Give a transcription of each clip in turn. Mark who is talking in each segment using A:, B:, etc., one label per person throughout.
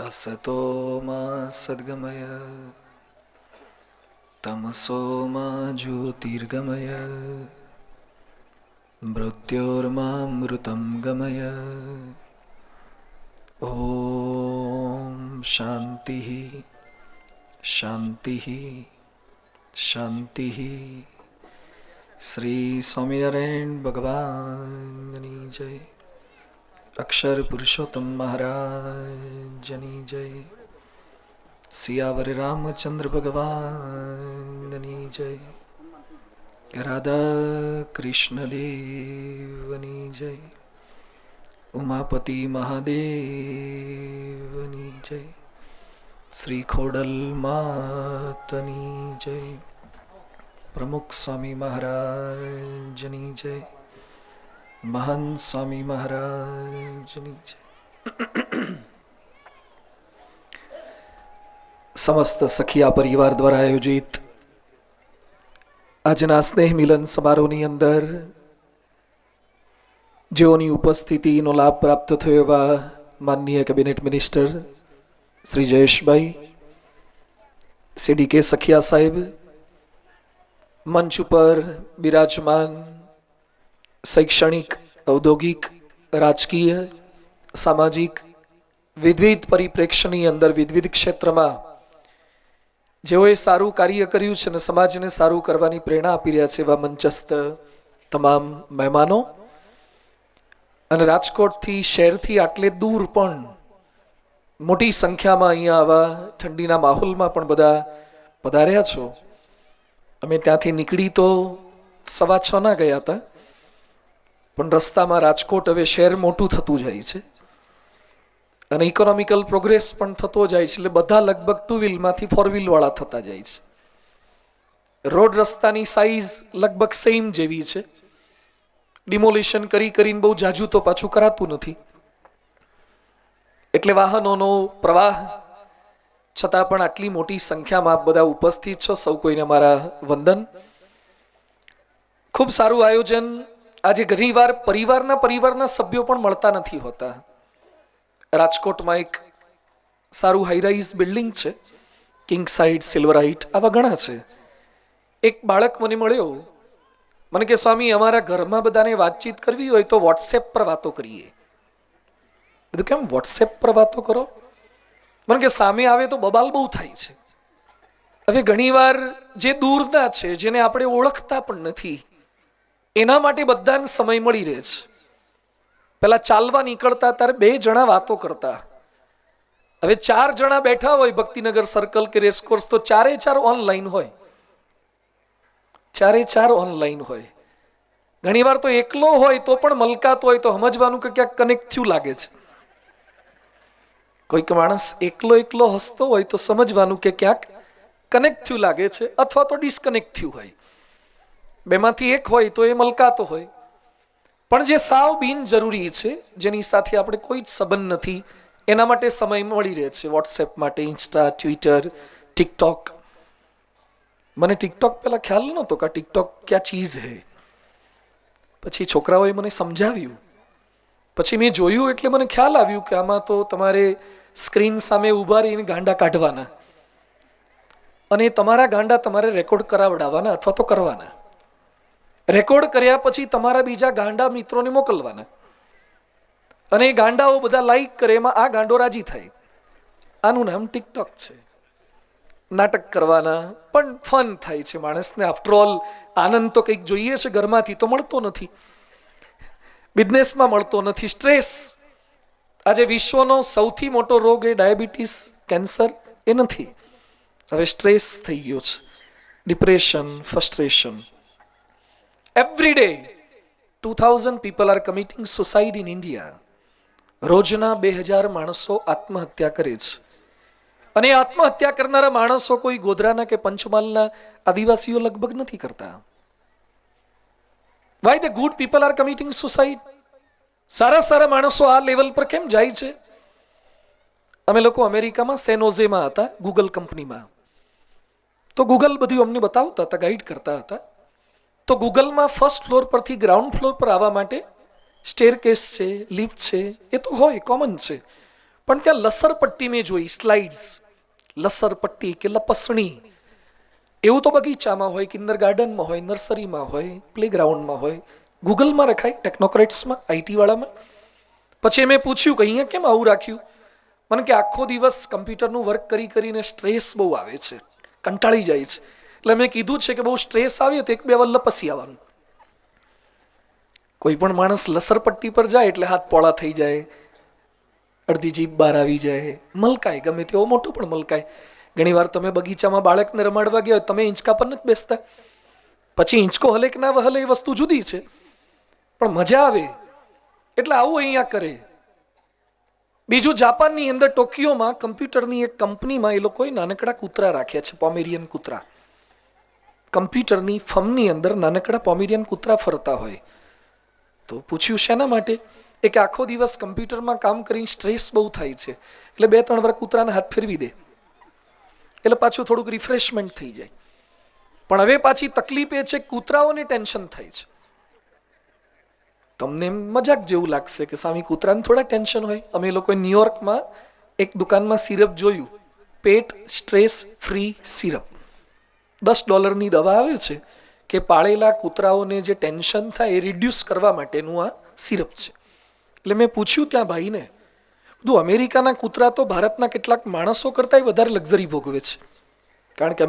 A: असतो मा सद्गमय तमसो मा ज्योतिर्गमय मृत्योर्मामृतं गमय। ॐ शान्तिः शान्तिः शान्तिः। श्री स्वामिनारायण भगवाननी जय। अक्षर पुरुषोत्तम महाराजनी जय। सियावर रामचंद्र भगवाननी जय। राधा कृष्ण देवनी जय। उमापति महादेवनी जय। श्री खोडल मातनी जय। प्रमुख स्वामी महाराजनी जय। महंत स्वामी महाराजनी जय। समस्त सखिया परिवार द्वारा आयोजित આજના સ્નેહ મિલન સમારોહની અંદર જેઓની ઉપસ્થિતિનો લાભ પ્રાપ્ત થયો એવા માનનીય કેબિનેટ મિનિસ્ટર શ્રી જયેશભાઈ, સીડીકે સખિયા સાહેબ, મંચ ઉપર બિરાજમાન શૈક્ષણિક, ઔદ્યોગિક, રાજકીય, સામાજિક વિવિધ પરિપ્રેક્ષ્યની અંદર વિવિધ ક્ષેત્રમાં જેઓએ સારું કાર્ય કર્યું છે અને સમાજને સારું કરવાની પ્રેરણા આપી રહ્યા છે એવા મંચસ્થ તમામ મહેમાનો અને રાજકોટથી શહેરથી આટલે દૂર પણ મોટી સંખ્યામાં અહીંયા આવા ઠંડીના માહોલમાં પણ બધા પધાર્યા છો. અમે ત્યાંથી નીકળી તો 6:15 ના ગયા હતા, પણ રસ્તામાં રાજકોટ હવે શહેર મોટું થતું જાય છે અને ઇકોનોમિકલ પ્રોગ્રેસ પણ થતો જાય છે, એટલે બધા લગભગ 2 વ્હીલમાંથી 4 વ્હીલ વાળા થતા જાય છે. રોડ રસ્તાની સાઈઝ લગભગ સેમ જેવી છે. ડિમોલિશન કરીને બહુ જાજુ તો પાછું કરાતું નથી, એટલે વાહનોનો પ્રવાહ છતાં પણ આટલી મોટી સંખ્યામાં આપ બધા ઉપસ્થિત છો. સૌ કોઈને મારા વંદન. ખૂબ સારું આયોજન. આજે ઘણીવાર પરિવારના સભ્યો પણ મળતા નથી હોતા. રાજકોટમાં એક સારું હાઈરાઇઝ બિલ્ડિંગ છે, કિંગ સાઇડ, સિલ્વરાઇટ, આવા ઘણા છે. એક બાળક મને મળ્યો, મને કે સ્વામી અમારા ઘરમાં બધાને વાતચીત કરવી હોય તો વોટ્સએપ પર વાતો કરીએ. બધું કેમ વોટ્સએપ પર વાતો કરો? મને કે સામે આવે તો બબાલ બહુ થાય છે. હવે ઘણીવાર જે દૂરના છે, જેને આપણે ઓળખતા પણ નથી, એના માટે બધાને સમય મળી રહે છે. પેલા ચાલવા નીકળતા ત્યારે 2 જણા વાતો કરતા, હવે 4 જણા બેઠા હોય ભક્તિનગર સર્કલ કે રેસકોર્સ તો 4 ઓનલાઈન હોય. 4 ઓનલાઈન હોય. ઘણીવાર તો એકલો હોય તો પણ મલકાત હોય તો સમજવાનું કે ક્યાંક કનેક્ટ થયું લાગે છે. કોઈક માણસ એકલો હસતો હોય તો સમજવાનું કે ક્યાંક કનેક્ટ થયું લાગે છે, અથવા તો ડિસ્કનેક્ટ થયું હોય. બેમાંથી એક હોય તો એ મલકાતો હોય. પણ જે સાવ બિનજરૂરી છે, જેની સાથે આપણે કોઈ જ સંબંધ નથી, એના માટે સમય મળી રહે છે. વોટ્સએપ માટે, ઇન્સ્ટા, ટ્વિટર, ટિકટોક. મને ટિકટોક પહેલા ખ્યાલ નહોતો કે ટિકટોક ક્યાં ચીઝ હે. પછી છોકરાઓએ મને સમજાવ્યું, પછી મેં જોયું એટલે મને ખ્યાલ આવ્યું કે આમાં તો તમારે સ્ક્રીન સામે ઊભા રહીને ગાંડા કાઢવાના અને તમારા ગાંડા તમારે રેકોર્ડ કરાવડાવવાના અથવા તો કરવાના. રેકોર્ડ કર્યા પછી તમારા બીજા ગાંડા મિત્રોને મોકલવાના અને એ ગાંડાઓ બધા લાઈક કરે, એમાં આ ગાંડો રાજી થાય. આનું નામ ટિકટોક છે. નાટક કરવાના, પણ ફન થાય છે માણસને. આફ્ટરઓલ આનંદ તો કંઈક જોઈએ છે, ઘરમાંથી તો મળતો નથી, બિઝનેસમાં મળતો નથી. સ્ટ્રેસ, આજે વિશ્વનો સૌથી મોટો રોગ એ ડાયાબિટીસ, કેન્સર એ નથી, હવે સ્ટ્રેસ થઈ ગયો છે. Depression, frustration. Every day 2000 people are committing suicide in India. રોજના 2000 માણસો આત્મહત્યા કરે છે. અને આત્મહત્યા કરનારા માણસો કોઈ ગોધરાના કે પંચમહાલના આદિવાસીઓ લગભગ નથી કરતા. Why the good people are committing suicide? સારા માણસો આ લેવલ પર કેમ જાય છે? અમે લોકો અમેરિકામાં સેનોઝેમાં હતા, ગૂગલ કંપનીમાં. તો ગૂગલ બધું અમને બતાવતા હતા, ગાઈડ કરતા હતા. તો ગૂગલમાં ફર્સ્ટ ફ્લોર પરથી ગ્રાઉન્ડ ફ્લોર પર આવવા માટે સ્ટેરકેસ છે, લિફ્ટ છે, એ તો હોય, કોમન છે. પણ ત્યાં લસરપટ્ટી મેં જોઈ, સ્લાઇડ્સ, લસરપટ્ટી કે લપસણી, એવું તો બગીચામાં હોય, કિન્ડર ગાર્ડનમાં હોય, નર્સરીમાં હોય, પ્લેગ્રાઉન્ડમાં હોય, ગૂગલમાં રખાય, ટેકનોક્રેટ્સમાં, આઈટી વાળામાં. પછી મેં પૂછ્યું કે અહીંયા કેમ આવું રાખ્યું? મને કે આખો દિવસ કમ્પ્યુટરનું વર્ક કરી કરીને સ્ટ્રેસ બહુ આવે છે, કંટાળી જાય છે. એટલે મેં કીધું છે કે બહુ સ્ટ્રેસ આવે તો 1-2 વાર લપસી આવવાનું. કોઈ પણ માણસ લસરપટ્ટી પર જાય એટલે હાથ પોળા થઈ જાય, અડધી જીભ બહાર આવી જાય, મલકાય, ગમે તેવો મોટો પણ મલકાય. ઘણી વાર તમે બગીચામાં બાળકને રમાડવા ગયા હોય, તમે હિંચકા પર નથી બેસતા, પછી હિંચકો હલે કે ના હલે એ વસ્તુ જુદી છે, પણ મજા આવે. એટલે આવું અહીંયા કરે. બીજું, જાપાનની અંદર ટોક્યોમાં કમ્પ્યુટરની એક કંપનીમાં એ લોકોએ નાનકડા કૂતરા રાખ્યા છે, પોમેરિયન કૂતરા. કમ્પ્યુટરની ફર્મની અંદર નાનકડા પોમેરિયન કૂતરા ફરતા હોય. તો પૂછ્યું શેના માટે? એ કે આખો દિવસ કમ્પ્યુટરમાં કામ કરીને સ્ટ્રેસ બહુ થાય છે, એટલે 2-3 વાર કૂતરાને હાથ ફેરવી દે, એટલે પાછું થોડુંક રિફ્રેશમેન્ટ થઈ જાય. પણ હવે પાછી તકલીફ એ છે, કૂતરાઓને ટેન્શન થાય છે. તમને મજાક જેવું લાગશે કે સામી કૂતરાને થોડા ટેન્શન હોય. અમે લોકોએ ન્યુયોર્કમાં એક દુકાનમાં સિરપ જોયું, પેટ સ્ટ્રેસ ફ્રી સિરપ. $10ની દવા આવે છે કે પાળેલા કૂતરાઓને જે ટેન્શન થાય એ રિડ્યુસ કરવા માટેનું આ સિરપ છે. એટલે મેં પૂછ્યું ત્યાં ભાઈને, બધું અમેરિકાના કૂતરા તો ભારતના કેટલાક માણસો કરતાં વધારે લક્ઝરી ભોગવે છે, કારણ કે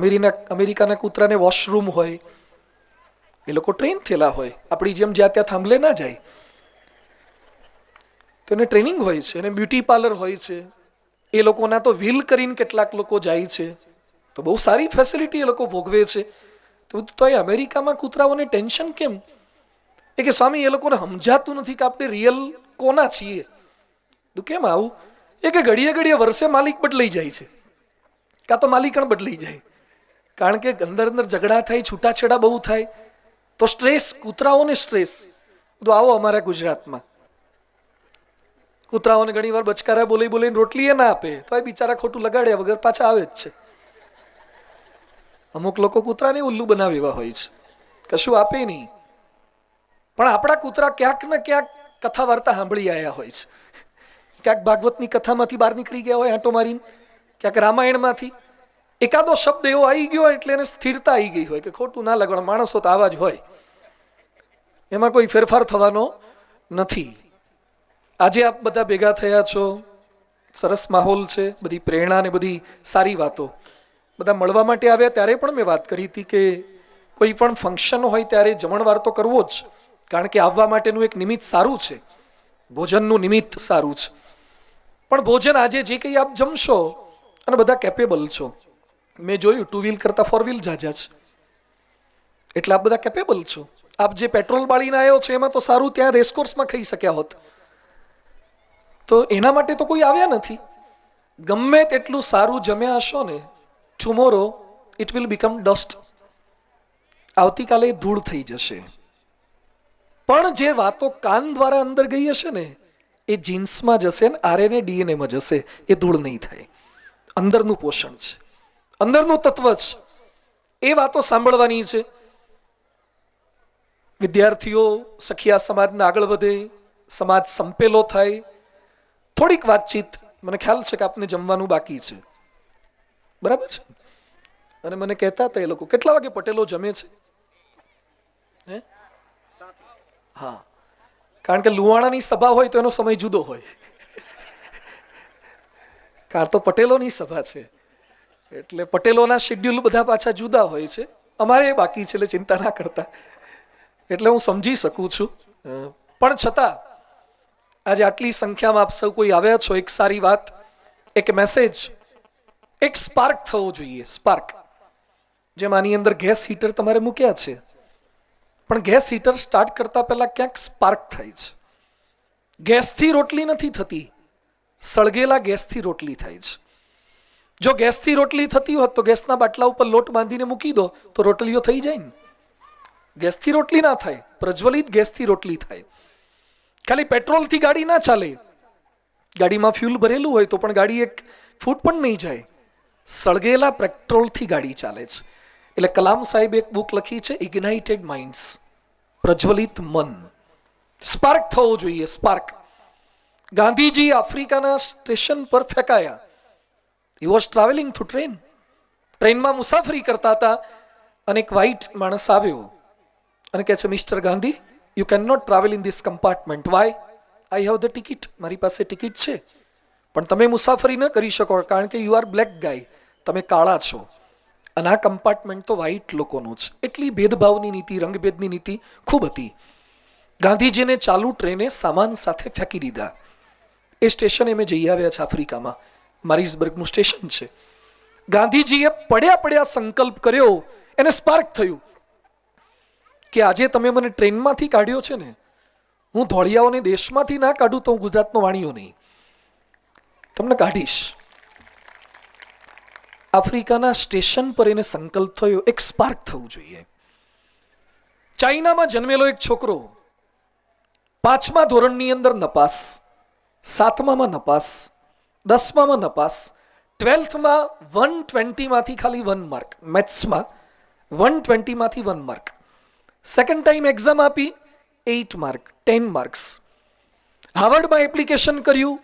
A: અમેરિકાના કૂતરાને વોશરૂમ હોય, એ લોકો ટ્રેન થયેલા હોય, આપણી જેમ જ્યાં ત્યાં થાંભલે ના જાય. તો એને ટ્રેનિંગ હોય છે, અને બ્યુટી પાર્લર હોય છે. એ લોકોના તો વ્હીલ કરીને કેટલાક લોકો જાય છે, તો બહુ સારી ફેસિલિટી એ લોકો ભોગવે છે. તો એ અમેરિકામાં કૂતરાઓને ટેન્શન કેમ? એ કે સ્વામી, એ લોકોને સમજાતું નથી કે આપણે રિયલ કોના છીએ. તો કેમ આવું? એ કે ઘડીએ ઘડીએ વર્ષે માલિક બદલાઈ જાય છે, કાં તો માલિકણ બદલાઈ જાય, કારણ કે અંદર અંદર ઝઘડા થાય, છૂટાછેડા બહુ થાય, તો સ્ટ્રેસ, કૂતરાઓને સ્ટ્રેસ. બધું આવો અમારા ગુજરાતમાં કૂતરાઓને ઘણી વાર બચકારા બોલી બોલીને રોટલી એ ના આપે, તો એ બિચારા ખોટું લગાડ્યા વગર પાછા આવે જ છે. અમુક લોકો કૂતરાને ઉલ્લુ બનાવે એવા હોય છે, કશું આપે નહીં. પણ આપણા કૂતરા ક્યાંક ને ક્યાંક કથા વાર્તા સાંભળી આવ્યા હોય છે, ક્યાંક ભાગવતની કથામાંથી બહાર નીકળી ગયા હોય આંટો મારીને, ક્યાંક રામાયણમાંથી એકાદો શબ્દ એવો આવી ગયો એટલે એને સ્થિરતા આવી ગઈ હોય કે ખોટું ના લગણ, માણસો તો આવા જ હોય, એમાં કોઈ ફેરફાર થવાનો નથી. આજે આપ બધા ભેગા થયા છો, સરસ માહોલ છે, બધી પ્રેરણા ને બધી સારી વાતો. બધા મળવા માટે આવ્યા ત્યારે પણ મેં વાત કરી હતી કે કોઈ પણ ફંક્શન હોય ત્યારે જમણવાર તો કરવો જ, કારણ કે આવવા માટેનું એક નિમિત્ત સારું છે, ભોજનનું નિમિત્ત સારું છે. પણ ભોજન આજે જે કંઈ આપ જમશો, અને બધા કેપેબલ છો, મેં જોયું 2 વ્હીલ કરતાં 4 વ્હીલ જાજા છે, એટલે આપ બધા કેપેબલ છો. આપ જે પેટ્રોલ બાળીને આવ્યો છો એમાં તો સારું ત્યાં રેસકોર્સમાં ખાઈ શક્યા હોત, તો એના માટે તો કોઈ આવ્યા નથી. ગમે તેટલું સારું જમ્યા હશો ને, tomorrow it will become dust. આવતીકાલે ધૂળ થઈ જશે. પણ જે વાતો કાન દ્વારા અંદર ગઈ હશે ને, એ જીન્સમાં જશે ને આરએનએ ડીએનએમાં જશે, એ ધૂળ નહીં થાય. અંદરનું પોષણ છે, અંદરનું તત્વ છે, એ વાતો સાંભળવાની છે. વિદ્યાર્થીઓ સખિયા સમાજને આગળ વધે, સમાજ સંપેલો થાય. થોડીક વાતચીત, મને ખ્યાલ છે કે આપને જમવાનું બાકી છે, બરાબર છે? અને મને કહેતા હતા એ લોકો કેટલા વાગે પટેલો જમે છે? હા, કારણ કે લુવાણાની સભા હોય તો એનો સમય જુદો હોય, કારણ તો પટેલોની સભા છે એટલે પટેલોના શેડ્યુલ બધા પાછા જુદા હોય છે. અમારે બાકી છે એટલે ચિંતા ના કરતા, એટલે હું સમજી શકું છું. પણ છતાં આજે આટલી સંખ્યામાં આપ સૌ કોઈ આવ્યા છો, એક સારી વાત, એક મેસેજ, એક સ્પાર્ક થવો જોઈએ. સ્પાર્ક, જેમ આની અંદર ગેસ હીટર તમારે મૂક્યા છે, પણ ગેસ હીટર સ્ટાર્ટ કરતા પહેલા ક્યાંક સ્પાર્ક થાય છે. ગેસથી રોટલી નથી થતી, સળગેલા ગેસથી રોટલી થાય છે. જો ગેસથી રોટલી થતી હોત તો ગેસના બાટલા ઉપર લોટ બાંધીને મૂકી દો તો રોટલીઓ થઈ જાય ને. ગેસથી રોટલી ના થાય, પ્રજ્વલિત ગેસથી રોટલી થાય. ખાલી પેટ્રોલથી ગાડી ના ચાલે, ગાડીમાં ફ્યુલ ભરેલું હોય તો પણ ગાડી 1 ફૂટ પણ નહીં જાય. સળગેલા પેટ્રોલથી ગાડી ચાલે છે. એટલે કલામ સાહેબ એક બુક લખી છે, ઇગ્નાઇટેડ માઇન્ડ્સ, પ્રજ્વલિત મન. સ્પાર્ક થવો જોઈએ, સ્પાર્ક. ગાંધીજી આફ્રિકાના સ્ટેશન પર ફેંકાયા. He was travelling through train. ટ્રેનમાં મુસાફરી કરતા હતા અને એક વ્હાઇટ માણસ આવ્યો અને કહે છે, mister Gandhi, you can not travel in this compartment. Why? I have the ticket. મારી પાસે ટિકિટ છે, પણ તમે મુસાફરી ન કરી શકો કારણ કે યુ આર બ્લેક ગાય. તમે કાળા છો અને આ કમ્પાર્ટમેન્ટ તો વ્હાઇટ લોકોનું છે. એટલી ભેદભાવની નીતિ, રંગભેદની નીતિ ખૂબ હતી. ગાંધીજીને ચાલુ ટ્રેને સામાન સાથે ફેંકી દીધા. એ સ્ટેશને અમે જઈ આવ્યા છે આફ્રિકામાં, મારિઝબર્ગનું સ્ટેશન છે. ગાંધીજીએ પડ્યા સંકલ્પ કર્યો, એને સ્પાર્ક થયું કે આજે તમે મને ટ્રેનમાંથી કાઢ્યો છે ને, હું ધોળિયાઓને દેશમાંથી ના કાઢું તો હું ગુજરાતનો વાણિયો નહીં, તમને કાઢીશ. આફ્રિકાના સ્ટેશન પર એને સંકલ્પ થયો, એક સ્પાર્ક થવું જોઈએ. ચાઇનામાં જન્મેલો એક છોકરો 5મા ધોરણની અંદર નપાસ, 7મામાં નપાસ, 10મામાં નપાસ, 12થમાં 120 માંથી ખાલી 1 માર્ક, મેથ્સમાં 120 માંથી 1 માર્ક. સેકન્ડ ટાઈમ એક્ઝામ આપી 8 માર્ક, 10 માર્ક્સ. હાર્વર્ડમાં એપ્લિકેશન કર્યું,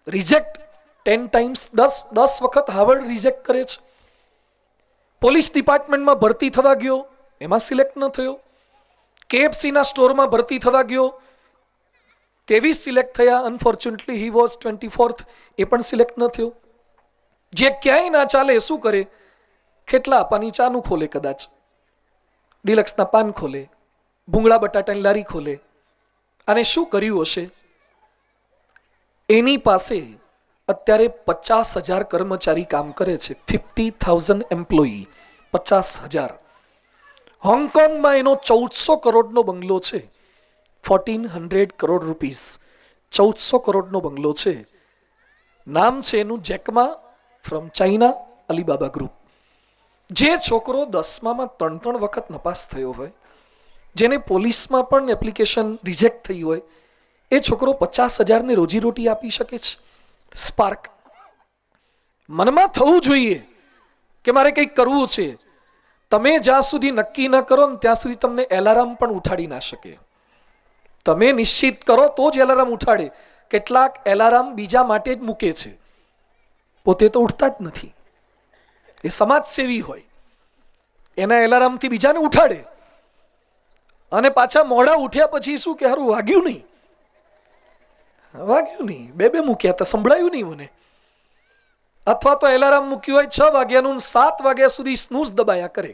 A: રિજેક્ટ 10 ટાઈમ્સ, 10 વખત હાર્વર્ડ રિજેક્ટ કરે છે. પોલીસ ડિપાર્ટમેન્ટમાં ભરતી થવા ગયો, એમાં સિલેક્ટ ન થયો. KFCના સ્ટોરમાં ભરતી થવા ગયો, 23 સિલેક્ટ થયા. અનફોર્ચ્યુનેટલી હી વોઝ 24th, એ પણ સિલેક્ટ ન થયો. જે ક્યાંય ના ચાલે શું કરે, ખેટલા આપવાની ચાનું ખોલે, કદાચ ડિલક્સના પાન ખોલે, ભૂંગળા બટાટાની લારી ખોલે. અને શું કર્યું હશે? એની પાસે અત્યારે 50,000 કર્મચારી કામ કરે છે, 50,000 એમ્પ્લોયી, 50,000. હોંગકોંગમાં એનો 1400 કરોડનો બંગલો છે, 1400 કરોડ રૂપીસ, 1400 કરોડનો બંગલો છે. નામ છે એનું જેકમા, ફ્રોમ ચાઇના, અલીબાબા ગ્રુપ. જે છોકરો 10મામાં 3 વખત નપાસ થયો હોય, જેને પોલીસમાં પણ એપ્લિકેશન રિજેક્ટ થઈ હોય, એ છોકરો 50,000 ને રોજીરોટી આપી શકે છે. સ્પાર્ક મનમાં થવું જોઈએ કે મારે કંઈક કરવું છે. તમે જ્યાં સુધી નક્કી ન કરો ને ત્યાં સુધી તમને એલાર્મ પણ ઉઠાડી ના શકે. તમે નિશ્ચિત કરો તો જ એલાર્મ ઉઠાડે. કેટલાક એલાર્મ બીજા માટે જ મૂકે છે, પોતે તો ઉઠતા જ નથી. એ સમાજ સેવી હોય, એના એલાર્મથી બીજાને ઉઠાડે અને પાછા મોડા ઉઠ્યા પછી શું કે હારું વાગ્યું નહીં, વાગ્યું નહીં, બે મૂક્યા હતા, સંભળાયું નહીં મને. અથવા તો એલાર્મ મૂક્યું હોય 6 વાગ્યાનું, 7 વાગ્યા સુધી સ્નૂઝ દબાયા કરે.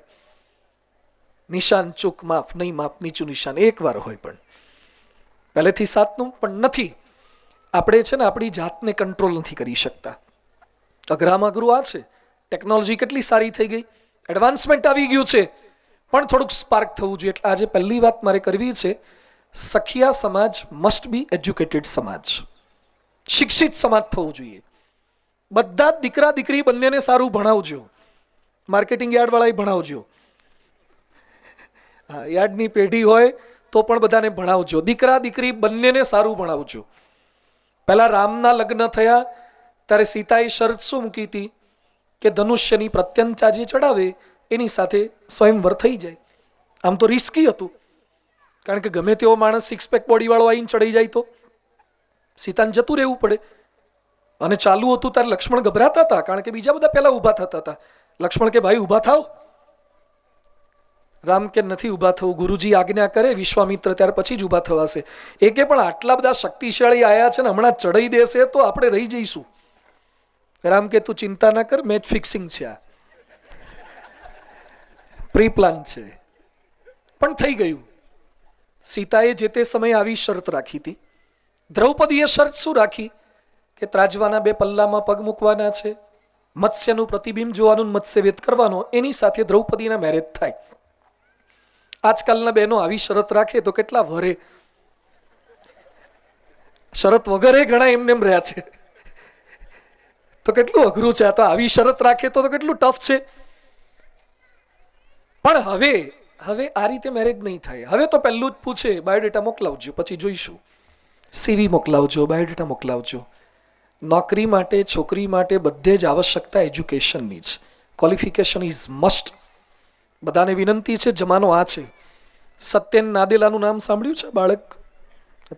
A: નિશાન ચૂક, માફ નહીં, માફ નીચું નિશાન એકવાર હોય, પણ પહેલેથી 7નું પણ નથી. આપણે છે ને આપણી જાતને કંટ્રોલ નથી કરી શકતા. અઘરામાં અઘરું આ છે. ટેકનોલોજી કેટલી સારી થઈ ગઈ, એડવાન્સમેન્ટ આવી ગયું છે, પણ થોડુંક સ્પાર્ક થવું જોઈએ. એટલે આજે પહેલી વાત મારે કરવી છે, સખિયા સમાજ મસ્ટ બી એજ્યુકેટેડ સમાજ, શિક્ષિત સમાજ થવું જોઈએ. બધા જ દીકરા દીકરી બંનેને સારું ભણાવજો. માર્કેટિંગ યાર્ડવાળાએ ભણાવજો, હા, યાર્ડની પેઢી હોય તો પણ બધાને ભણાવજો. દીકરા દીકરી બંનેને સારું ભણાવજો. પહેલા રામના લગ્ન થયા ત્યારે સીતાએ શરત શું મૂકી હતી કે ધનુષ્યની પ્રત્યંતા જે ચડાવે એની સાથે સ્વયંવર થઈ જાય. આમ તો રિસ્કી હતું, કારણ કે ગમે તેવો માણસ 6 પેક બોડીવાળો આવીને ચડી જાય તો સીતાને જતું રહેવું પડે. અને ચાલુ હતું ત્યારે લક્ષ્મણ ગભરાતા હતા, કારણ કે બીજા બધા પહેલા ઊભા થતા હતા. લક્ષ્મણ કે ભાઈ ઊભા થાવ. રામ કે નથી ઊભા થવું, ગુરુજી આજ્ઞા કરે, વિશ્વામિત્ર ત્યાર પછી જ ઊભા થવાશે. એ કે પણ આટલા બધા શક્તિશાળી આયા છે ને, હમણાં ચડાઈ દેશે તો આપણે રહી જઈશું. રામ કે તું ચિંતા ના કર, મેચ ફિક્સિંગ છે, આ પ્રી પ્લાન છે. પણ થઈ ગયું. સીતાએ જે તે સમયે આવી શરત રાખી હતી. દ્રૌપદીએ શરત શું રાખી કે ત્રાજવાના 2 પલ્લામાં પગ મૂકવાના છે, મત્સ્યનું પ્રતિબિંબ જોવાનું, મત્સ્યવેદ કરવાનો, એની સાથે દ્રૌપદીના મેરેજ થાય. આજકાલના બહેનો આવી શરત રાખે તો કેટલા વરે, શરત વગરે ઘણા એમને એમ રહ્યા છે. તો કેટલું અઘરું છે આ તો. આવી શરત રાખે તો કેટલું ટફ છે. પણ હવે આ રીતે મેરેજ નહીં થાય. હવે તો પહેલું જ પૂછે બાયોડેટા મોકલાવજો, પછી જોઈશું. CV મોકલાવજો, બાયોડેટા મોકલાવજો. નોકરી માટે, છોકરી માટે બધે જ આવશ્યકતા એજ્યુકેશનની જ. Qualification is must. બધાને વિનંતી છે, જમાનો આ છે. સત્યન નાદેલાનું નામ સાંભળ્યું છે? બાળક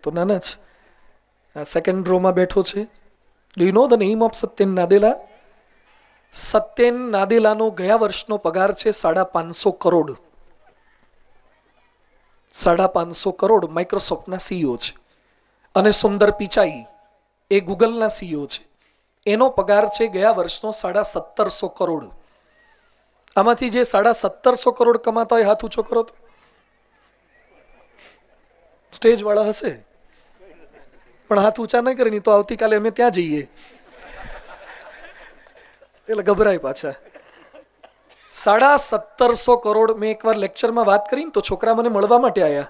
A: તો નાના છે, આ સેકન્ડ રોમાં બેઠો છે. Do you know the name of Satya Nadella? Satya નાદેલાનો ગયા વર્ષનો પગાર છે 550 કરોડ. 550 કરોડ માઇક્રોસોફ્ટના સીઈઓ છે. અને સુંદર પિચાઈ એ ગૂગલના સીઈઓ છે. એનો પગાર છે ગયા વર્ષનો 1750 કરોડ. આમાંથી જે 1750 કરોડ કમાતા હોય હાથ ઊંચો કરો તો. સ્ટેજ વાળા હશે પણ હાથ ઊંચા નહીં કરી, તો આવતીકાલે અમે ત્યાં જઈએ એટલે ગભરાય પાછા. 1750 કરોડ. મેં એકવાર લેક્ચરમાં વાત કરી તો છોકરા મને મળવા માટે આવ્યા.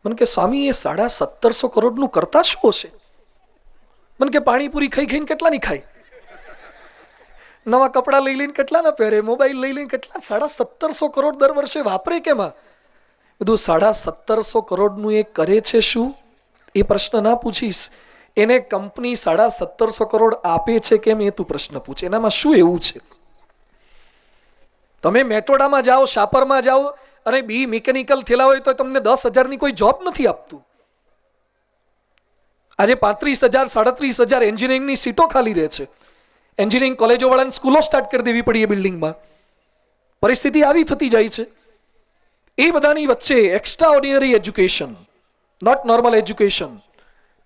A: મને કે સ્વામી એ 1750 કરોડનું કરતા શું હશે? મને કે પાણીપુરી ખાઈ ખાઈને કેટલાની ખાય, નવા કપડાં લઈ લઈને કેટલાના પહેરે, મોબાઈલ લઈ લઈને કેટલા, 1750 કરોડ દર વર્ષે વાપરે કેમાં? બધું 1750 કરોડનું એ કરે છે શું? એ પ્રશ્ન ના પૂછીશ. એને કંપની 1750 કરોડ આપે છે કેમ એ તું પ્રશ્ન પૂછે. એનામાં શું એવું છે? તમે મેટોડામાં જાઓ, શાપરમાં જાઓ અને બી મિકેનિકલ થયેલા હોય તો તમને 10,000ની કોઈ જોબ નથી આપતું. આજે 35,000 37,000 એન્જિનિયરિંગની સીટો ખાલી રહે છે. એન્જિનિયરિંગ કોલેજો વાળાને સ્કૂલો સ્ટાર્ટ કરી દેવી પડી એ બિલ્ડિંગમાં. પરિસ્થિતિ આવી થતી જાય છે. એ બધાની વચ્ચે extra ordinary education, not normal education.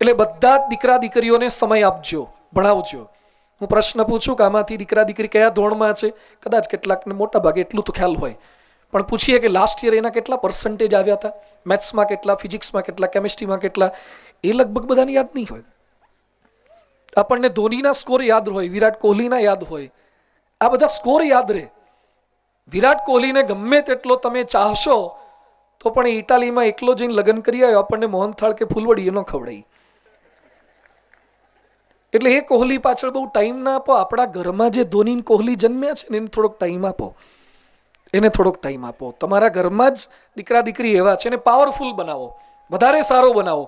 A: એટલે બધા દીકરા દીકરીઓને સમય આપજો, ભણાવજો. હું પ્રશ્ન પૂછું કે આમાંથી દીકરા દીકરી કયા ધોરણમાં છે? કદાચ કેટલાકને મોટા ભાગે એટલું તો ખ્યાલ હોય, પણ પૂછીએ કે લાસ્ટ યર એના કેટલા પર્સન્ટેજ આવ્યા હતા, મેથ્સમાં કેટલા, ફિઝિક્સમાં કેટલા, કેમિસ્ટ્રીમાં કેટલા, એ લગભગ બધાને યાદ નહીં હોય. આપણને ધોનીના સ્કોર યાદ હોય, વિરાટ કોહલીના યાદ હોય, આ બધા સ્કોર યાદ રહે. વિરાટ કોહલીને ગમે તેટલો તમે ચાહશો તો પણ ઇટાલીમાં એકલો જઈને લગ્ન કરી આવ્યો, આપણને મોહનથાળ કે ફૂલવડી એનો ખવડાવી. એટલે એ કોહલી પાછળ બહુ ટાઈમ ના આપો. આપણા ઘરમાં જે ધોની કોહલી જન્મ્યા છે ને એને થોડોક ટાઈમ આપો, એને થોડોક ટાઈમ આપો. તમારા ઘરમાં જ દીકરા દીકરી એવા છે, એને પાવરફુલ બનાવો, વધારે સારો બનાવો.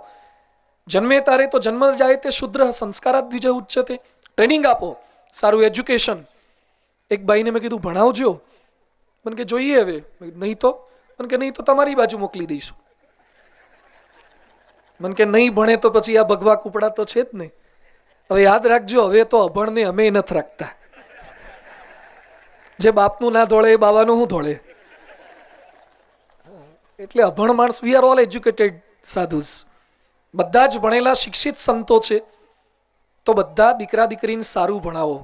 A: જન્મે તારે તો જન્મ જાય તે શુદ્ર સંસ્કારાત દ્વિજ ઉચ્ચતે. ટ્રેનિંગ આપો, સારું એજ્યુકેશન. એક ભાઈને મેં કીધું ભણાવજો. મને કે જોઈએ હવે. નહીં તો? મને કે નહીં તો તમારી બાજુ મોકલી દઈશું. મને કે નહીં ભણે તો પછી આ ભગવા કુપડા તો છે જ ને. હવે યાદ રાખજો, હવે તો અભણને અમે નથી રાખતા. જે બાપનું ના ધોળે એ બાવાનું શું ધોળે? એટલે અભણ માણસ, we are all educated sadhus. બધા જ ભણેલા શિક્ષિત સંતો છે. તો બધા દીકરા દીકરીને સારું ભણાવો.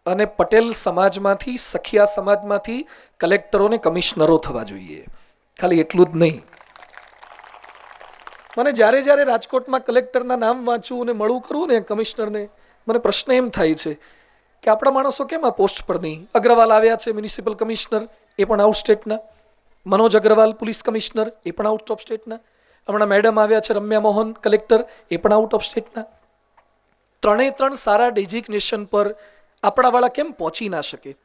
A: અને પટેલ સમાજમાંથી, સખિયા સમાજમાંથી કલેક્ટરો ને કમિશનરો થવા જોઈએ. ખાલી એટલું જ નહીં. મને જ્યારે જ્યારે રાજકોટમાં કલેક્ટરના નામ વાંચું અને મળું કરું ને કમિશનરને, મને પ્રશ્ન એમ થાય છે કે આપણા માણસો કેમ આ પોસ્ટ પર નહીં? અગ્રવાલ આવ્યા છે મ્યુનિસિપલ કમિશનર, એ પણ આઉટ સ્ટેટના. મનોજ અગ્રવાલ પોલીસ કમિશનર, એ પણ આઉટ ઓફ સ્ટેટના. હમણાં મેડમ આવ્યા છે રમ્યા મોહન કલેક્ટર, એ પણ આઉટ ઓફ સ્ટેટના. 3 સારા ડેઝિગ્નેશન પર આપણાવાળા કેમ પહોંચી ના શકે?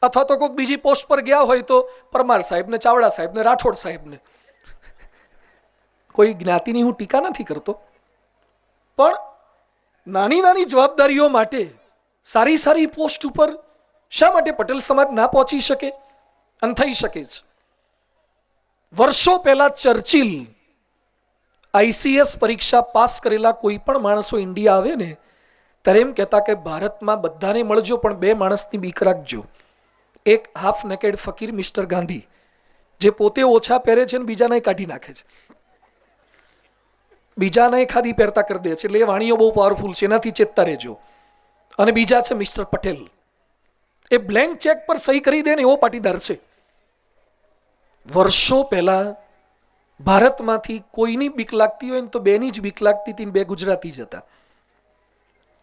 A: અથવા તો કોઈક બીજી પોસ્ટ પર ગયા હોય તો પરમાર સાહેબને, ચાવડા સાહેબને, રાઠોડ સાહેબને. કોઈ જ્ઞાતિની હું ટીકા નથી કરતો, પણ નાની નાની જવાબદારીઓ માટે સારી સારી પોસ્ટ ઉપર શા માટે પટેલ સમાજ ના પહોંચી શકે? અને થઈ શકે છે. વર્ષો પહેલા ચર્ચિલ ICS પરીક્ષા પાસ કરેલા કોઈ પણ માણસો ઇન્ડિયા આવે ને ત્યારે એમ કહેતા કે ભારતમાં બધાને મળજો પણ 2 માણસની બીક રાખજો. એક હાફ નેકેડ ફકીર મિસ્ટર ગાંધી, જે પોતે ઓછા પહેરે છે ને બીજાને કાઢી નાખે છે, બીજાને ખાદી પહેરતા કરી દે છે. એટલે એ વાણીઓ બહુ પાવરફુલ છે, એનાથી ચેતતા રહેજો. અને બીજા છે મિસ્ટર પટેલ, એ બ્લેન્ક ચેક પર સહી કરી દે ને એવો પાટીદાર છે. વર્ષો પહેલા ભારતમાંથી કોઈની બીક લાગતી હોય ને તો 2ની જ બીક લાગતી હતી, 2 ગુજરાતી જ હતા.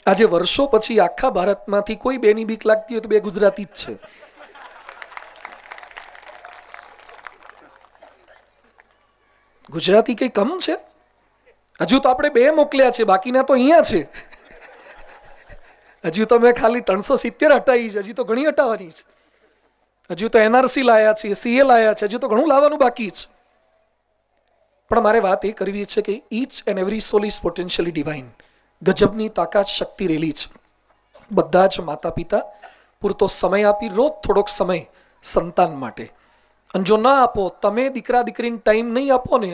A: આજે વર્ષો પછી આખા ભારતમાંથી કોઈ 2ની બીક લાગતી હોય તો 2 ગુજરાતી જ છે. ગુજરાતી કઈ કમ છે? હજુ તો આપણે 2 મોકલ્યા છે, બાકીના તો અહીંયા છે. હજુ તો મેં ખાલી 370 હટાવી છે, હજી તો ઘણી હટાવવાની છે. હજુ તો NRC લાયા છે, CA લાયા છે, હજુ તો ઘણું લાવવાનું બાકી છે. પણ મારે વાત એ કરવી છે કે each and every soul is potentially divine. ગજબની તાકાત, શક્તિ રહેલી છે. બધા જ માતા પિતા પૂરતો સમય આપી, રોજ થોડોક સમય સંતાન માટે. અને જો ના આપો, તમે દીકરા દીકરીને ટાઈમ નહીં આપો ને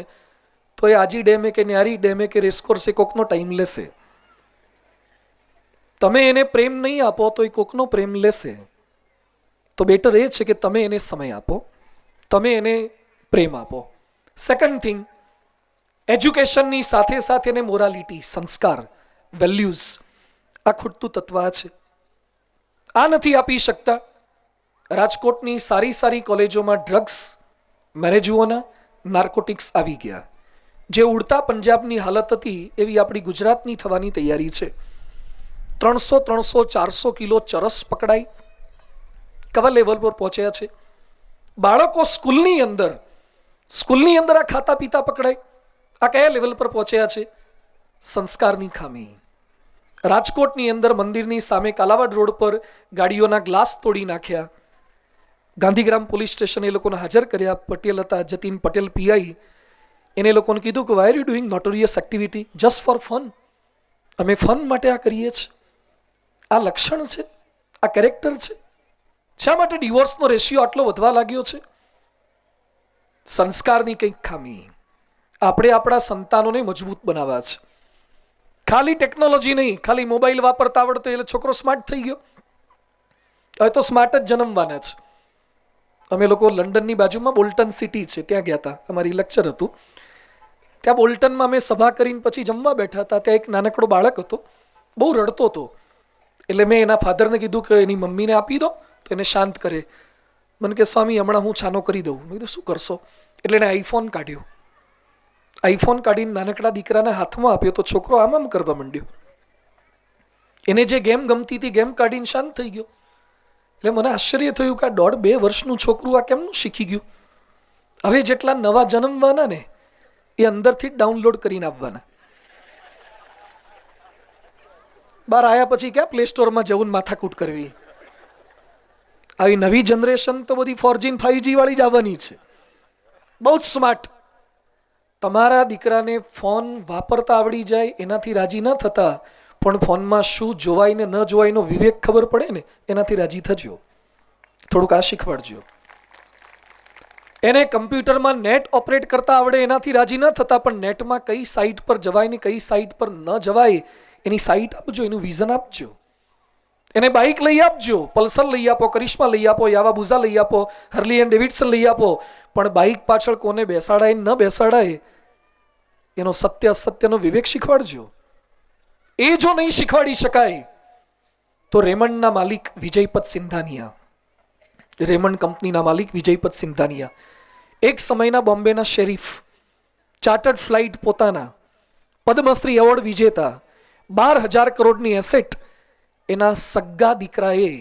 A: તો તો એ આજી ડેમે કે ન્યારી ડેમે કે રેસકોર્સે કોકનો ટાઈમ લેશે. તમે એને પ્રેમ નહીં આપો તો એ કોકનો પ્રેમ લેશે. તો બેટર એ છે કે તમે એને સમય આપો, તમે એને પ્રેમ આપો. સેકન્ડ થિંગ, એજ્યુકેશનની સાથે સાથે એને મોરાલિટી, સંસ્કાર, વેલ્યુઝ, આ ખૂટતું તત્વ છે. આ નથી આપી શકતા. રાજકોટની સારી સારી કોલેજોમાં ડ્રગ્સ, મેરેજુઓના, નાર્કોટિક્સ આવી ગયા. જે ઉડતા પંજાબની હાલત હતી એવી આપણી ગુજરાતની થવાની તૈયારી છે. 300-400 કિલો ચરસ પકડાઈ, કવા લેવલ પર પહોંચ્યા છે. બાળકો સ્કૂલની અંદર આ ખાતા પીતા પકડાય, આ કયા લેવલ પર પહોંચ્યા છે? સંસ્કારની ખામી. રાજકોટની અંદર મંદિરની સામે કાલાવાડ રોડ પર ગાડીઓના ગ્લાસ તોડી નાખ્યા. ગાંધીગ્રામ પોલીસ સ્ટેશન એ લોકોને હાજર કર્યા. પટેલ હતા, જતીન પટેલ પીઆઈ. એને લોકોને કીધું કે why are you doing notorious activity just for fun? અમે ફન માટે આ કરીએ છીએ. આ લક્ષણ છે? આ કેરેક્ટર છે? શા માટે ડિવોર્સનો રેશિયો આટલો વધવા લાગ્યો છે? સંસ્કારની કંઈક ખામી. આપણે આપણા સંતાનોને મજબૂત બનાવવા છે. ખાલી ટેકનોલોજી નહીં, ખાલી મોબાઈલ વાપરતા આવડતો એટલે છોકરો સ્માર્ટ થઈ ગયો. હવે તો સ્માર્ટ જ જન્મવાના છે. અમે લોકો લંડનની બાજુમાં બોલ્ટન સિટી છે ત્યાં ગયા હતા, અમારી લેક્ચર હતું. ત્યાં બોલ્ટનમાં અમે સભા કરીને પછી જમવા બેઠા હતા. ત્યાં એક નાનકડો બાળક હતો, બહુ રડતો હતો. એટલે મેં એના ફાધરને કીધું કે એની મમ્મીને આપી દો તો એને શાંત કરે. મને કે સ્વામી હમણાં હું છાનો કરી દઉં. મેં કીધું શું કરશો? એટલે એને આઈફોન કાઢ્યો. આઈફોન કાઢીને નાનકડા દીકરાના હાથમાં આપ્યો તો છોકરો આમ કરવા માંડ્યો. એને જે ગેમ ગમતી હતી ગેમ કાઢીને શાંત થઈ ગયો. એટલે મને આશ્ચર્ય થયું કે આ 1.5-2 વર્ષનું છોકરું આ કેમનું શીખી ગયું? હવે જેટલા નવા જન્મવાના ને એ અંદરથી જ ડાઉનલોડ કરીને આપવાના. બહાર આવ્યા પછી ક્યાં પ્લે સ્ટોરમાં જવું માથાકૂટ કરવી? આવી નવી જનરેશન તો બધી 4G અને 5G વાળી જ આવવાની છે. બહુ જ સ્માર્ટ. તમારા દીકરાને ફોન વાપરતા આવડી જાય એનાથી રાજી ન થતા, પણ ફોનમાં શું જોવાય ને ન જોવાયનો વિવેક ખબર પડે ને એનાથી રાજી થજો. થોડુંક આ શીખવાડજો. એને કમ્પ્યુટરમાં નેટ ઓપરેટ કરતા આવડે એનાથી રાજી ન થતા, પણ નેટમાં કઈ સાઇટ પર જવાય ને કઈ સાઇટ પર ન જવાય એની સાઇટ આપજો, એનું વિઝન આપજો. એને બાઇક લઈ આપજો, પલ્સર લઈ આપો, કરિશ્મા લઈ આપો, યાવાબુઝા લઈ આપો, હર્લી એન્ડ ડેવિડસન લઈ આપો, પણ બાઇક પાછળ કોને બેસાડાય ન બેસાડાય એનો સત્ય અસત્યનો વિવેક શીખવાડજો. એ જો નહીં શીખવાડી શકાય તો રેમન્ડના માલિક વિજયપત સિંધાનિયા, રેમન્ડ કંપનીના માલિક વિજયપત સિંધાનિયા, એક સમયના બોમ્બેના શેરીફ, ચાર્ટર્ડ ફ્લાઇટ પોતાના, પદ્મશ્રી એવોર્ડ વિજેતા, 12,000 કરોડની એસેટ એના સગ્ગા દીકરાએ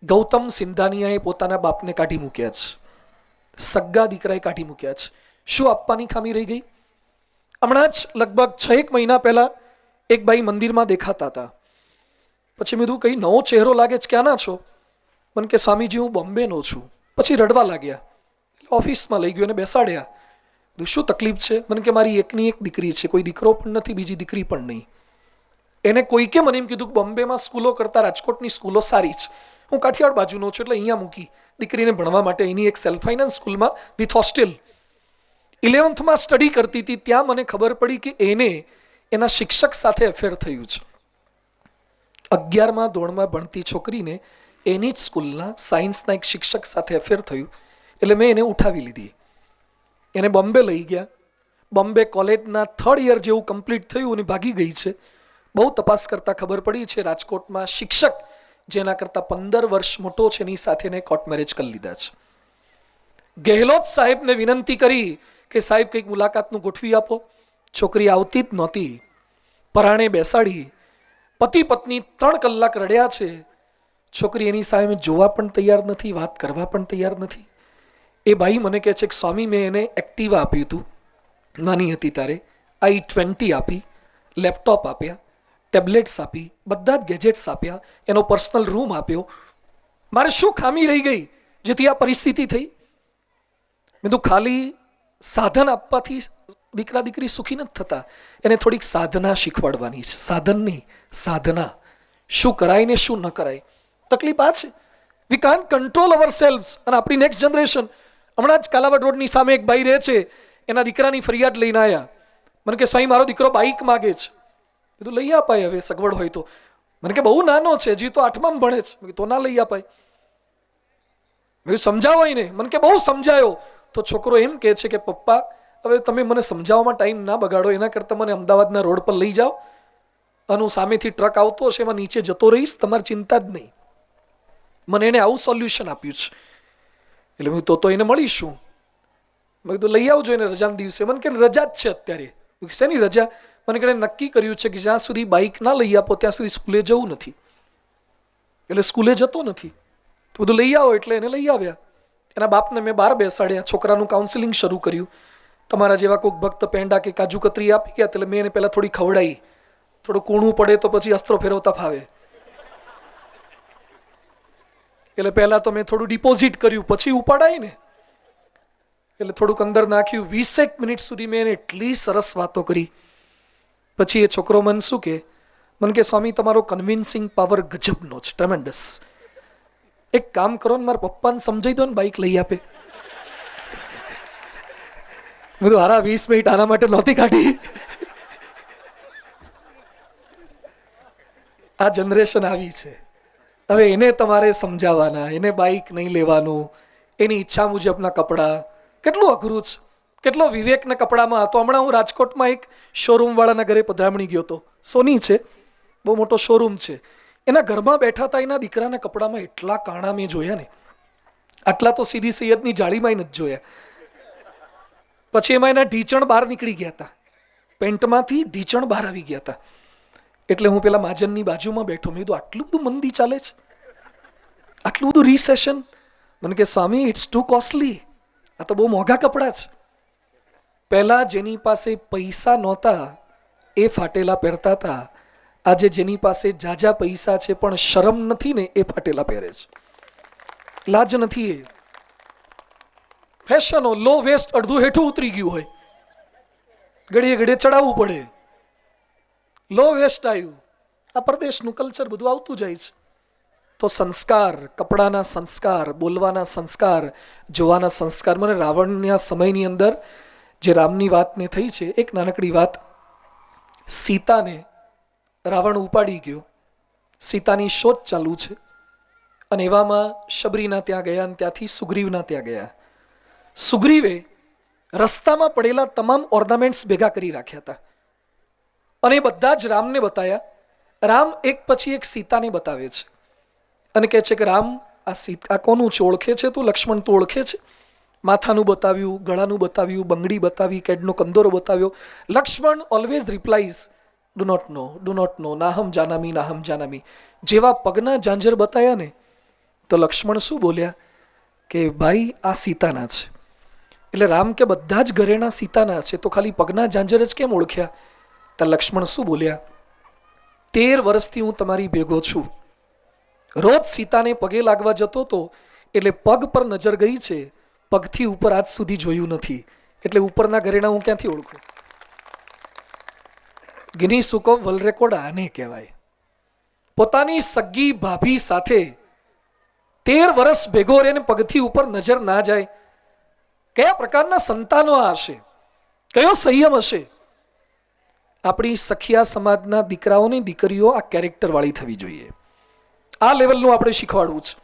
A: ગૌતમ સિંધાનિયાએ પોતાના બાપને કાઢી મૂક્યા છે. સગ્ગા દીકરાએ કાઢી મૂક્યા છે. શું આપવાની ખામી રહી ગઈ? હમણાં જ લગભગ 6 મહિના પહેલા એક ભાઈ મંદિરમાં દેખાતા હતા. પછી મેં કીધું કઈ નવો ચહેરો લાગે છે, ક્યાંના છો? મને કે સ્વામીજી હું બોમ્બેનો છું. પછી રડવા લાગ્યા. ઓફિસમાં લઈ ગયો અને બેસાડ્યા. શું તકલીફ છે? મને કે મારી એકની એક દીકરી છે, કોઈ દીકરો પણ નથી, બીજી દીકરી પણ નહીં. એને કોઈકે મને એમ કીધું કે બોમ્બેમાં સ્કૂલો કરતાં રાજકોટની સ્કૂલો સારી છે. હું કાઠિયાવાડ બાજુનો છું એટલે અહીંયા મૂકી દીકરીને ભણવા માટે. એની એક સેલ્ફ ફાઇનાન્સ સ્કૂલમાં વિથ હોસ્ટેલ 11th સ્ટડી કરતી હતી. ત્યાં મને ખબર પડી કે એને એના શિક્ષક સાથે અફેર થયું છે. 11મા ધોરણમાં ભણતી છોકરીને એની જ સ્કૂલના સાયન્સના એક શિક્ષક સાથે અફેર થયું. એટલે મેં એને ઉઠાવી લીધી, એને બોમ્બે લઈ ગયા. બોમ્બે કોલેજના 3rd યર જેવું કમ્પ્લીટ થયું અને ભાગી ગઈ છે. બહુ તપાસ કરતાં ખબર પડી છે રાજકોટમાં શિક્ષક જેના કરતાં 15 વર્ષ મોટો છે એની સાથે એને કોર્ટ મેરેજ કરી લીધા છે. ગેહલોત સાહેબને વિનંતી કરી કે સાહેબ કંઈક મુલાકાતનું ગોઠવી આપો. છોકરી આવતી જ નહોતી. પરાણે બેસાડી, પતિ પત્ની 3 કલાક રડ્યા છે. છોકરી એની સામે જોવા પણ તૈયાર નથી, વાત કરવા પણ તૈયાર નથી. એ ભાઈ મને કહે છે કે સ્વામી મેં એને એક્ટિવા આપ્યું હતું નાની હતી ત્યારે, i20 આપી, લેપટોપ આપ્યા, ટેબ્લેટ્સ આપી, બધા જ ગેજેટ્સ આપ્યા, એનો પર્સનલ રૂમ આપ્યો. મારે શું ખામી રહી ગઈ જેથી આ પરિસ્થિતિ થઈ? મેં તો ખાલી સાધન આપવાથી દીકરા દીકરી સુખી નથી થતા. એને થોડીક સાધના શીખવાડવાની છે. સાધન નહીં, સાધના. શું કરાય ને શું ન કરાય. તકલીફ આ છે, વી કાન્ટ કંટ્રોલ અવર સેલ્વ્સ. અને આપણી નેક્સ્ટ જનરેશન, હમણાં જ કાલાવડ રોડની સામે એક ભાઈ રહે છે, એના દીકરાની ફરિયાદ લઈને આવ્યા. મને કે સાંઈ મારો દીકરો બાઇક માગે છે. કીધું લઈ અપાય હવે સગવડ હોય તો. મને કે બહુ નાનો છે, હજી તો 8માં ભણે છે. મેં કીધું તો ના લઈ અપાય. મેં સમજાવો એને. મને કે બહુ સમજાયો. તો છોકરો એમ કહે છે કે પપ્પા હવે તમે મને સમજાવવામાં ટાઈમ ના બગાડો, એના કરતાં મને અમદાવાદના રોડ પર લઈ જાઓ અને હું સામેથી ટ્રક આવતો હશે એમાં નીચે જતો રહીશ, તમારી ચિંતા જ નહીં. મને એને આવું સોલ્યુશન આપ્યું છે. એટલે હું તો એને મળીશું. મેં કીધું લઈ આવજો એને રજાના દિવસે. મને કે રજા જ છે અત્યારે. શેની રજા? મને કે નક્કી કર્યું છે કે જ્યાં સુધી બાઇક ના લઈ આપો ત્યાં સુધી સ્કૂલે જવું નથી, એટલે સ્કૂલે જતો નથી. તો બધું લઈ આવો એટલે એને લઈ આવ્યા. એના બાપને મેં બહાર બેસાડ્યા, છોકરાનું કાઉન્સિલિંગ શરૂ કર્યું. તમારા જેવા કોઈક ભક્ત પેંડા કે કાજુ કતરી આપી ગયા, એટલે મેં એને પહેલાં થોડી ખવડાવી. થોડું કૂણું પડે તો પછી અસ્ત્રો ફેરવતા ફાવે, એટલે પહેલાં તો મેં થોડું ડિપોઝિટ કર્યું, પછી ઉપાડાય ને એટલે થોડુંક અંદર નાખ્યું. 20 મિનિટ સુધી મેં એને એટલી સરસ વાતો કરી. પછી એ છોકરો મને શું કે, મને કે સ્વામી તમારો કન્વિન્સિંગ પાવર ગજબનો છે, ટ્રેમેન્ડસ. એક કામ કરો ને મારા પપ્પાને સમજાઈ દો ને બાઇક લઈ આપે. બધું હારા 20 મિનિટ આના માટે નહોતી કાઢી. આ જનરેશન આવી છે. હવે એને તમારે સમજાવવાના, એને બાઇક નહીં લેવાનું, એની ઈચ્છા મુજબના કપડાં. કેટલું અઘરું છે, કેટલો વિવેકના કપડામાં હતો. હમણાં હું રાજકોટમાં એક શોરૂમવાળાના ઘરે પધરામણી ગયો હતો. સોની છે, બહુ મોટો શોરૂમ છે. એના ઘરમાં બેઠા હતા, એના દીકરાના કપડામાં એટલા કાણા મેં જોયા ને, આટલા તો સીધી સૈયદની જાળીમાં નથી જોયા. પછી એમાં એના ઢીચણ બહાર નીકળી ગયા હતા, પેન્ટમાંથી ઢીચણ બહાર આવી ગયા હતા. એટલે હું પેલા મહાજનની બાજુમાં બેઠો. મેં કીધું આટલું બધું મંદી ચાલે છે, આટલું બધું રિસેશન. મને કે સ્વામી ઇટ્સ ટુ કોસ્ટલી, આ તો બહુ મોંઘા કપડાં છે. પહેલા જેની પાસે પૈસા નહોતા એ ફાટેલા પહેરતા હતા. આજે જેની પાસે જાજા પૈસા છે પણ શરમ નથી ને એ ફાટેલા પહેરે છે, લાજ નથી. એ ફેશનો લો વેસ્ટ અડધું હેઠું ઉતરી ગયું હોય, ઘડીએ ઘડીએ ચડાવવું પડે. લો વેસ્ટ આવ્યું. આ પરદેશનું કલ્ચર બધું આવતું જાય છે. તો સંસ્કાર, કપડાના સંસ્કાર, બોલવાના સંસ્કાર, જોવાના સંસ્કાર. મને રાવણના સમયની અંદર જે રામની વાતને થઈ છે, એક નાનકડી વાત. સીતાને રાવણ ઉપાડી ગયો, સીતાની શોધ ચાલુ છે, અને એવામાં શબરીના ત્યાં ગયા અને ત્યાંથી સુગ્રીવના ત્યાં ગયા. સુગ્રીવે રસ્તામાં પડેલા તમામ ઓર્નામેન્ટ્સ ભેગા કરી રાખ્યા હતા અને એ બધા જ રામને બતાવ્યા. રામ એક પછી એક સીતાને બતાવે છે અને કહે છે કે રામ આ સીતા કોનું છે, ઓળખે છે તું? લક્ષ્મણ તું ઓળખે છે? માથાનું બતાવ્યું, ગળાનું બતાવ્યું, બંગડી બતાવી, કેડનો કંદોરો બતાવ્યો. Lakshman always replies do not know, do not know, નાહમ જાનામી, નાહમ જાનામી. જેવા પગના ઝાંઝર બતાવ્યા ને તો લક્ષ્મણ શું બોલ્યા કે ભાઈ આ સીતાના છે. એટલે રામ કે બધા જ ઘરેણા સીતાના છે, તો ખાલી પગના ઝાંઝર જ કેમ ઓળખ્યા? તો લક્ષ્મણ શું બોલ્યા, 13 વર્ષથી હું તમારી ભેગો છું, રોજ સીતાને પગે લાગવા જતો હતો, એટલે પગ પર નજર ગઈ છે, પગથી ઉપર આજ સુધી જોયું નથી, એટલે ઉપરના ઘરેણા હું ક્યાંથી ઓળખું? Guinness book of world record આને કહેવાય. પોતાની સગી ભાભી સાથે 13 વર્ષ ભેગો રહીને પગથી ઉપર નજર ના જાય. કયા પ્રકારના સંતાનો આ હશે? કયો સંયમ હશે? આપણી સખિયા સમાજના દીકરાઓની દીકરીઓ આ કેરેક્ટર વાળી થવી જોઈએ. આ લેવલનું આપણે શીખવાડવું છે.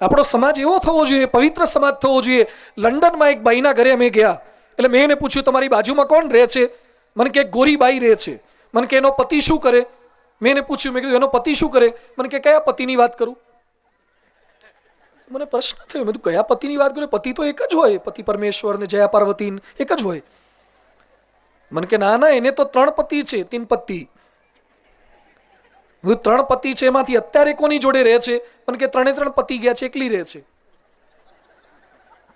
A: આપણો સમાજ એવો થવો જોઈએ, પવિત્ર સમાજ થવો જોઈએ. લંડનમાં એક બાઈના ઘરે અમે ગયા, એટલે મેં એને પૂછ્યું તમારી બાજુમાં કોણ રહે છે? મને કે ગોરી બાઈ રહે છે. મને કે એનો પતિ શું કરે? મેં એને પૂછ્યું, મેં કીધું એનો પતિ શું કરે? મને કે કયા પતિની વાત કરું? મને પ્રશ્ન થયો, મેં કીધું કયા પતિની વાત કરું? પતિ તો એક જ હોય, પતિ પરમેશ્વર ને જયા પાર્વતી એક જ હોય. મને કે ના ના, એને તો 3 પતિ છે, 3 પતિ. 3 પતિ છે, એમાંથી અત્યારે કોની જોડે રહે છે? મને કે 3 પતિ ગયા છે, એકલી રહે છે.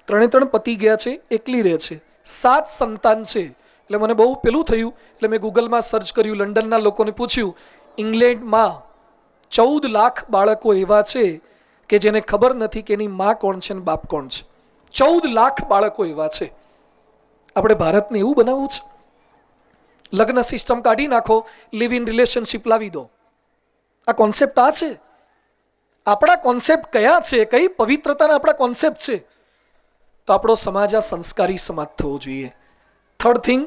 A: 3 પતિ ગયા છે, એકલી રહે છે. 7 સંતાન છે. એટલે મને બહુ પેલું થયું, એટલે મેં ગૂગલમાં સર્ચ કર્યું, લંડનના લોકોને પૂછ્યું. ઇંગ્લેન્ડમાં 14 લાખ બાળકો એવા છે કે જેને ખબર નથી કે એની માં કોણ છે ને બાપ કોણ છે. 14 લાખ બાળકો એવા છે. આપણે ભારતને એવું બનાવવું છે? લગ્ન સિસ્ટમ કાઢી નાખો, લિવ ઇન રિલેશનશિપ લાવી દો. આ કોન્સેપ્ટ આ છે? આપણા કોન્સેપ્ટ કયા છે? કઈ પવિત્રતાના આપણા કોન્સેપ્ટ છે? તો આપણો સમાજ આ સંસ્કારી સમાજ થવો જોઈએ. થર્ડ થિંગ,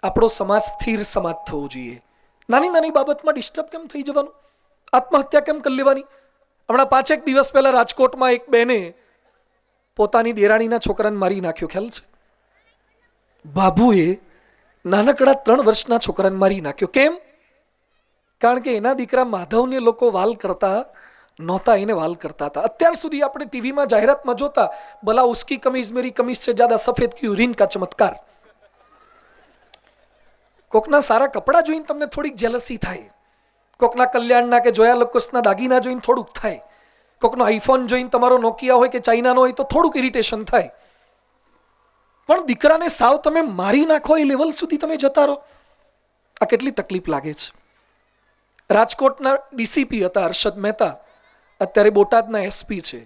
A: આપણો સમાજ સ્થિર સમાજ થવો જોઈએ. નાની નાની બાબતમાં ડિસ્ટર્બ કેમ થઈ જવાનું? આત્મહત્યા કેમ કરી લેવાની? હમણાં 5 દિવસ પહેલા રાજકોટમાં એક બેને પોતાની દેરાણીના છોકરાને મારી નાખ્યો, ખ્યાલ છે? બાબુએ નાનકડા 3 વર્ષના છોકરાને મારી નાખ્યો. કેમ? કારણ કે એના દીકરા માધવને લોકો વાલ કરતા નહોતા, એને વાલ કરતા હતા. અત્યાર સુધી આપણે ટીવીમાં જાહેરાતમાં જોતા, ભલા ઉસકી કમીઝ મેરી કમીઝ સે જ્યાદા સફેદ ક્યું, રીન કા ચમત્કાર. કોકના સારા કપડાં જોઈને તમને થોડીક જેલસી થાય, કોકના કલ્યાણના કે જોયા લકોસના દાગીના જોઈને થોડુંક થાય, કોકનો આઈફોન જોઈને તમારો નોકિયા હોય કે ચાઇનાનો હોય તો થોડુંક ઇરિટેશન થાય. પણ દીકરાને સાવ તમે મારી નાખો એ લેવલ સુધી તમે જતા રહો, આ કેટલી તકલીફ લાગે છે. રાજકોટના ડીસીપી હતા હર્ષદ મહેતા, અત્યારે બોટાદના એસપી છે.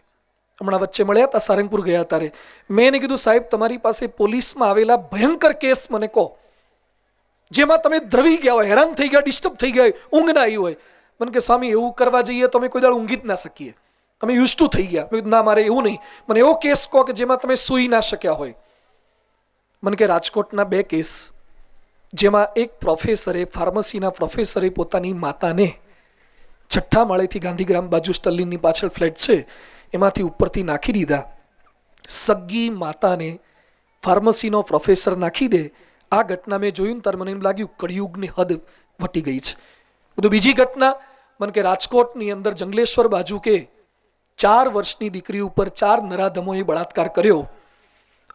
A: હમણાં વચ્ચે મળ્યા હતા, સારંગપુર ગયા ત્યારે. મેં એને કીધું, સાહેબ તમારી પાસે પોલીસમાં આવેલા ભયંકર કેસ મને કહો, જેમાં તમે દ્રવી ગયા હોય, હેરાન થઈ ગયા, ડિસ્ટર્બ થઈ ગયા હોય, ઊંઘ ના આવી હોય. મને કે સ્વામી એવું કરવા જઈએ તો અમે કોઈ દાડ ઊંઘી જ ના શકીએ, અમે યુઝ ટુ થઈ ગયા. ના, મારે એવું નહીં, મને એવો કેસ કહો કે જેમાં તમે સૂઈ ના શક્યા હોય. મને કે રાજકોટના 2 કેસ, જેમાં એક પ્રોફેસરે, ફાર્મસીના પ્રોફેસરે પોતાની માતાને 6ઠ્ઠા માળેથી ગાંધીગ્રામ બાજુ સ્ટર્લિનની પાછળ ફ્લેટ છે એમાંથી ઉપરથી નાખી દીધા. સગી માતાને ફાર્મસીનો પ્રોફેસર નાખી દે. આ ઘટના મેં જોયું ત્યારે મને એમ લાગ્યું કળિયુગની હદ વટી ગઈ છે. બધું બીજી ઘટના, મને કે રાજકોટની અંદર જંગલેશ્વર બાજુ કે 4 વર્ષની દીકરી ઉપર 4 નરાધમોએ બળાત્કાર કર્યો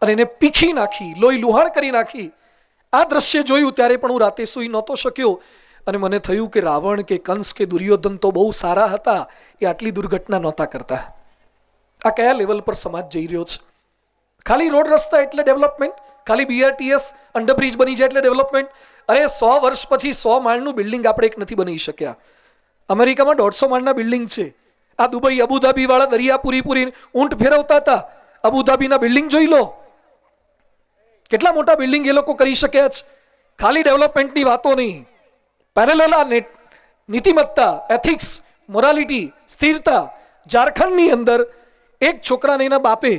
A: અને એને પીખી નાખી, લોહી લુહાણ કરી નાખી. આ દ્રશ્ય જોયું ત્યારે પણ હું રાતે સૂઈ નહોતો શક્યો અને મને થયું કે રાવણ કે કંસ કે દુર્યોધન તો બહુ સારા હતા, એ આટલી દુર્ઘટના નહોતા કરતા. આ કયા લેવલ પર સમાજ જઈ રહ્યો છે? ખાલી રોડ રસ્તા એટલે ડેવલપમેન્ટ, ખાલી BRTS અંડરબ્રિજ બની જાય એટલે ડેવલપમેન્ટ. અરે 100 વર્ષ પછી 100 માળનું બિલ્ડિંગ આપણે એક નથી બનાવી શક્યા. અમેરિકામાં 150 માળના બિલ્ડિંગ છે. આ દુબઈ અબુધાબી વાળા દરિયા પૂરી ઊંટ ફેરવતા હતા. અબુધાબીના બિલ્ડિંગ જોઈ લો, કેટલા મોટા બિલ્ડિંગ એ લોકો કરી શક્યા છે. ખાલી ડેવલપમેન્ટની વાતો નહીં, પેરેલલ આ નીતિમત્તા, એથિક્સ, મોરાલિટી, સ્થિરતા. ઝારખંડની અંદર એક છોકરાને એના બાપે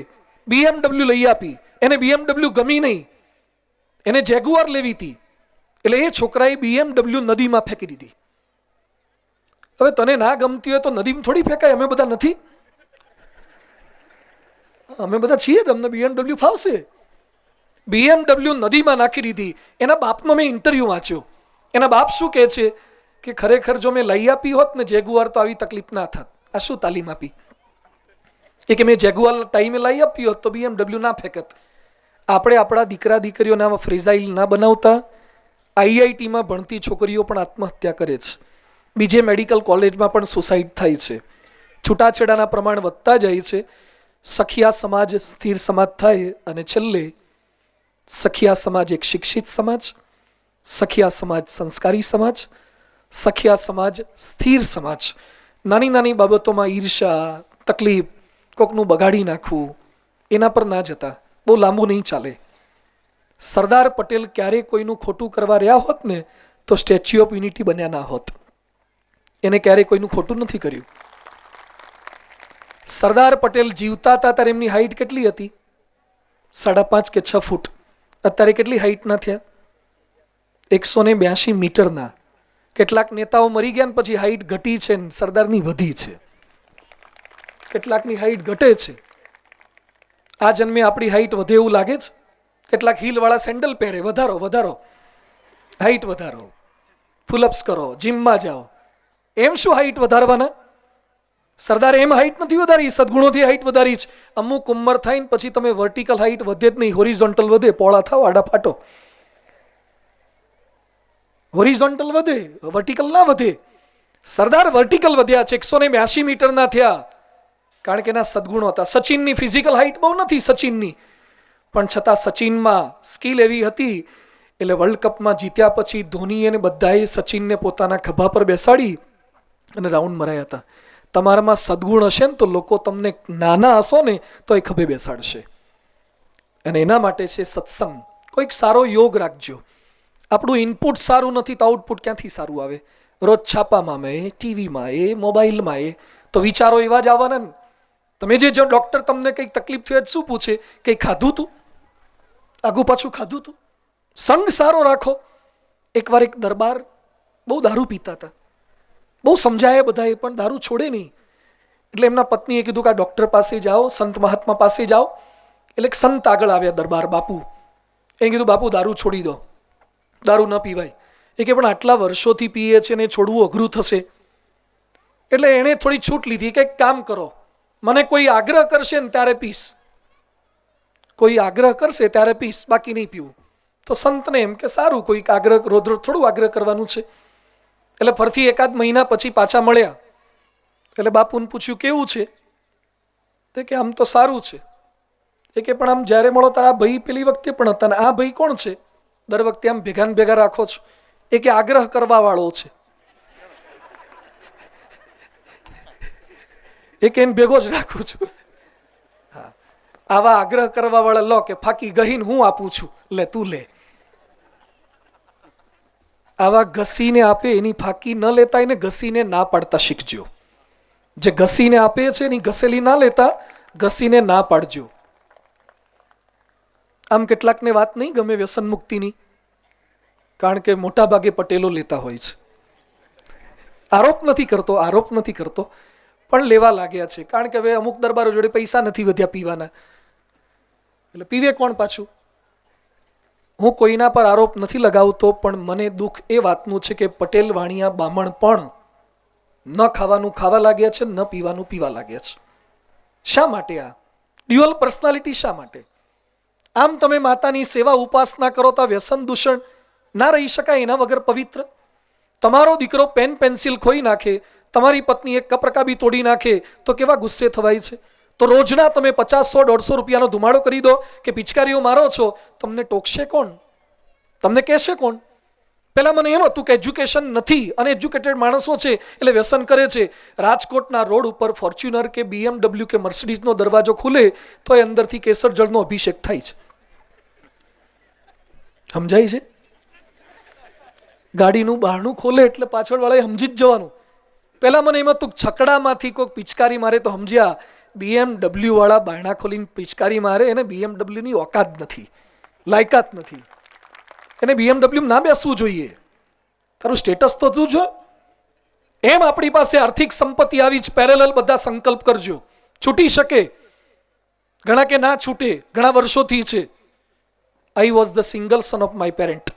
A: BMW લઈ આપી, એને BMW ગમી નહીં, એને જેગુઆર લેવી હતી, એટલે એ છોકરાએ BMW નદીમાં ફેંકી દીધી. હવે તને ના ગમતી હોય તો નદીમાં થોડી ફેંકાય. અમે બધા નથી, અમે બધા છીએ, તમને BMW ફાવશે. BMW નદીમાં નાખી દીધી. એના બાપનો મેં ઇન્ટરવ્યુ વાંચ્યો. એના બાપ શું કહે છે કે ખરેખર જો મેં લઈ આપી હોત ને જેગુઆર તો આવી તકલીફ ના થાત. આ શું તાલીમ આપી? એ કે મેં જેગુઆર ટાઈમે લઈ આપી હોત તો BMW ના ફેંકત. આપણે આપણા દીકરા દીકરીઓને આવા ફ્રેઝાઇલ ના બનાવતા. IITમાં ભણતી છોકરીઓ પણ આત્મહત્યા કરે છે. બીજે મેડિકલ કોલેજમાં પણ સુસાઇડ થાય છે. છૂટાછેડાના પ્રમાણ વધતા જાય છે. સખિયા સમાજ સ્થિર સમાજ થાય અને છેલ્લે સખિયા સમાજ એક શિક્ષિત સમાજ, સખિયા સમાજ સંસ્કારી સમાજ, સખિયા સમાજ સ્થિર સમાજ. નાની નાની બાબતોમાં ઈર્ષા, તકલીફ, કોકનું બગાડી નાખવું, એના પર ના જતા. બહુ લાંબુ નહીં ચાલે. સરદાર પટેલ ક્યારેય કોઈનું ખોટું કરવા રહ્યા હોત ને તો સ્ટેચ્યુ ઓફ યુનિટી બન્યા ના હોત. એને ક્યારેય કોઈનું ખોટું નથી કર્યું. સરદાર પટેલ જીવતા હતા ત્યારે એમની હાઈટ કેટલી હતી? 5.5 કે 6 ફૂટ. અત્યારે કેટલી હાઈટના થયા? 182 મીટરના. કેટલાક નેતાઓ મરી ગયા ને પછી હાઈટ ઘટી છે ને સરદારની વધી છે. કેટલાકની હાઈટ ઘટે છે. આ જન્મે આપણી હાઈટ વધે એવું લાગે છે? કેટલાક હીલવાળા સેન્ડલ પહેરે, વધારો હાઈટ વધારો, ફુલઅપ્સ કરો, જીમમાં જાઓ. એમ શું હાઈટ વધારવાના? સરદારે એમ હાઈટ નથી વધારી, સદગુણોથી હાઈટ વધારી છે. અમુક ઉંમર થાય ને પછી તમે વર્ટિકલ હાઈટ વધે જ નહીં, હોરિઝોન્ટલ વધે. પોળા થાવ, આડા ફાટો. હોરિઝોન્ટલ વધે, વર્ટિકલ ના વધે. સરદાર વર્ટિકલ વધ્યા છે, 182 મીટરના થયા, કારણ કે એના સદગુણો હતા. સચિનની ફિઝિકલ હાઈટ બહુ નથી સચિનની, પણ છતાં સચિનમાં સ્કિલ એવી હતી એટલે વર્લ્ડ કપમાં જીત્યા પછી ધોની અને બધાએ સચિનને પોતાના ખભા પર બેસાડી અને રાઉન્ડ મરાયા હતા. તમારામાં સદગુણ હશે ને તો લોકો તમને નાના હશો ને તો એ ખભે બેસાડશે. અને એના માટે છે સત્સંગ. કોઈક સારો યોગ રાખજો. આપણું ઇનપુટ સારું નથી તો આઉટપુટ ક્યાંથી સારું આવે? રોજ છાપામાં એ, ટીવીમાં એ, મોબાઈલમાં એ, તો વિચારો એવા જ આવવાના ને. તમે જે ડૉક્ટર તમને કંઈક તકલીફ થઈ શું પૂછે? કંઈ ખાધું તું? આગું પાછું ખાધું તું? સંગ સારો રાખો. એકવાર એક દરબાર બહુ દારૂ પીતા હતા, બહુ સમજાયા બધાએ, પણ દારૂ છોડે નહીં. એટલે એમના પત્નીએ કીધું કે આ ડૉક્ટર પાસે જાઓ, સંત મહાત્મા પાસે જાઓ. એટલે એક સંત આગળ આવ્યા, દરબાર બાપુ. એ કીધું બાપુ દારૂ છોડી દો, દારૂ ન પીવાય. એ કે પણ આટલા વર્ષોથી પીએ છે ને છોડવું અઘરું થશે. એટલે એણે થોડી છૂટ લીધી કે એક કામ કરો, મને કોઈ આગ્રહ કરશે ને ત્યારે પીશ, કોઈ આગ્રહ કરશે ત્યારે પીશ, બાકી નહીં પીવું. તો સંતને એમ કે સારું, કોઈ આગ્રહ રોજ રોજ થોડું આગ્રહ કરવાનું છે. એટલે ફરીથી એકાદ મહિના પછી પાછા મળ્યા. એટલે બાપુને પૂછ્યું કેવું છે? તે કે આમ તો સારું છે. એ કે પણ આમ જ્યારે મળો ત્યારે આ ભાઈ પેલી વખતે પણ હતા ને આ ભાઈ કોણ છે? દર વખતે આમ ભેગા ને ભેગા રાખો છો. એ કે આગ્રહ કરવા વાળો છે. એ કે એને ભેગો જ રાખું છું. હા, આવા આગ્રહ કરવા વાળા લો કે ફાકી ગહીને હું આપું છું, લે તું લે. આવા ઘસીને આપે એની ફાકી ન લેતા, એને ઘસીને ના પાડતા શીખજો. જે ઘસીને આપે છે એની ઘસેલી ના લેતા, ઘસીને ના પાડજો. આમ કેટલાકને વાત નહીં ગમે વ્યસન મુક્તિની, કારણ કે મોટા ભાગે પટેલો લેતા હોય છે. આરોપ નથી કરતો, પણ લેવા લાગ્યા છે. કારણ કે હવે અમુક દરબારો જોડે પૈસા નથી વધ્યા પીવાના, એટલે પીવે કોણ પાછું? હું કોઈના પર આરોપ નથી લગાવતો, પણ મને દુઃખ એ વાતનું છે કે પટેલ વાણિયા બામણ પણ ન ખાવાનું ખાવા લાગ્યા છે, ન પીવાનું પીવા લાગ્યા છે. શા માટે આ ડ્યુઅલ પર્સનાલિટી? શા માટે? આમ તમે માતાની સેવા ઉપાસના કરો તો વ્યસન દૂષણ ના રહી શકાય એના વગર પવિત્ર? તમારો દીકરો પેન પેન્સિલ ખોઈ નાખે, તમારી પત્ની એક કપ રકાબી તોડી નાખે તો કેવા ગુસ્સે થવાય છે? તો રોજના તમે 50, 100, 150 રૂપિયાનો ધુમાડો કરી દો કે પિચકારીઓ મારો છો, તમને ટોકશે કોણ? તમને કહેશે કોણ? પેલા મને એમ હતું કે એજ્યુકેશન નથી અને એજ્યુકેટેડ માણસો છે એટલે વ્યસન કરે છે. રાજકોટના રોડ ઉપર ફોર્ચ્યુનર કે BMW કે મર્સિડીઝનો દરવાજો ખુલે તો એ અંદરથી કેસર જળનો અભિષેક થાય છે. સમજાય છે? ગાડીનું બહારણું ખોલે એટલે પાછળ વાળાએ સમજી જ જવાનું. પેલા મને એમ હતું છકડામાંથી કોઈક પિચકારી મારે તો સમજ્યા, BMW વાળા બારણા ખોલીને પિચકારી મારે એને BMW ની ઓકાત નથી, લાયકાત નથી. એને BMW ના બેસવું જોઈએ. તારું સ્ટેટસ તો તું જો. એમ આપણી પાસે આર્થિક સંપત્તિ આવી જ પેરેલલ બધા સંકલ્પ કરજો. છૂટી શકે, ઘણા કે ના છૂટે, ઘણા વર્ષોથી છે. I was the single son of my parent.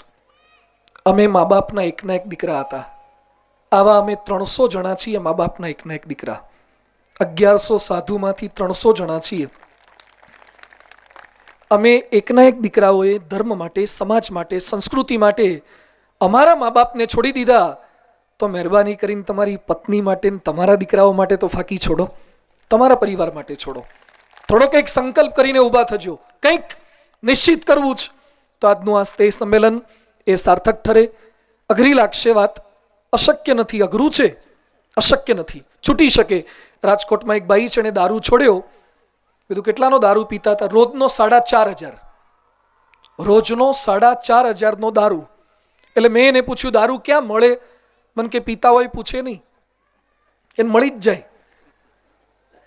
A: અમે મા બાપના એકના એક દીકરા હતા. આવા અમે 300 જણા છીએ, મા બાપના એકના એક દીકરા. 1100 સાધુમાંથી 300 જણા છીએ. અમે એકના એક દીકરાઓએ ધર્મ માટે, સમાજ માટે, સંસ્કૃતિ માટે અમારા મા બાપને છોડી દીધા. તો મહેરબાની કરીને તમારી પત્ની માટે, તમારા દીકરાઓ માટે તો ફાકી છોડો, તમારા પરિવાર માટે છોડો. થોડો કંઈક સંકલ્પ કરીને ઊભા થજો. કંઈક નિશ્ચિત કરવું જ તો આજનું આ સ્નેહ સંમેલન એ સાર્થક ઠરે. અઘરી લાગશે વાત, અશક્ય નથી, અઘરું છે, અશક્ય નથી, છૂટી શકે. રાજકોટમાં એક બાઈ છે, એને દારૂ છોડ્યો. કીધું કેટલાનો દારૂ પીતા હતા? રોજનો 4,500. રોજનો 4,500 દારૂ. એટલે મેં એને પૂછ્યું દારૂ ક્યાં મળે? મને કે પીતા હોય પૂછે નહીં, એને મળી જ જાય.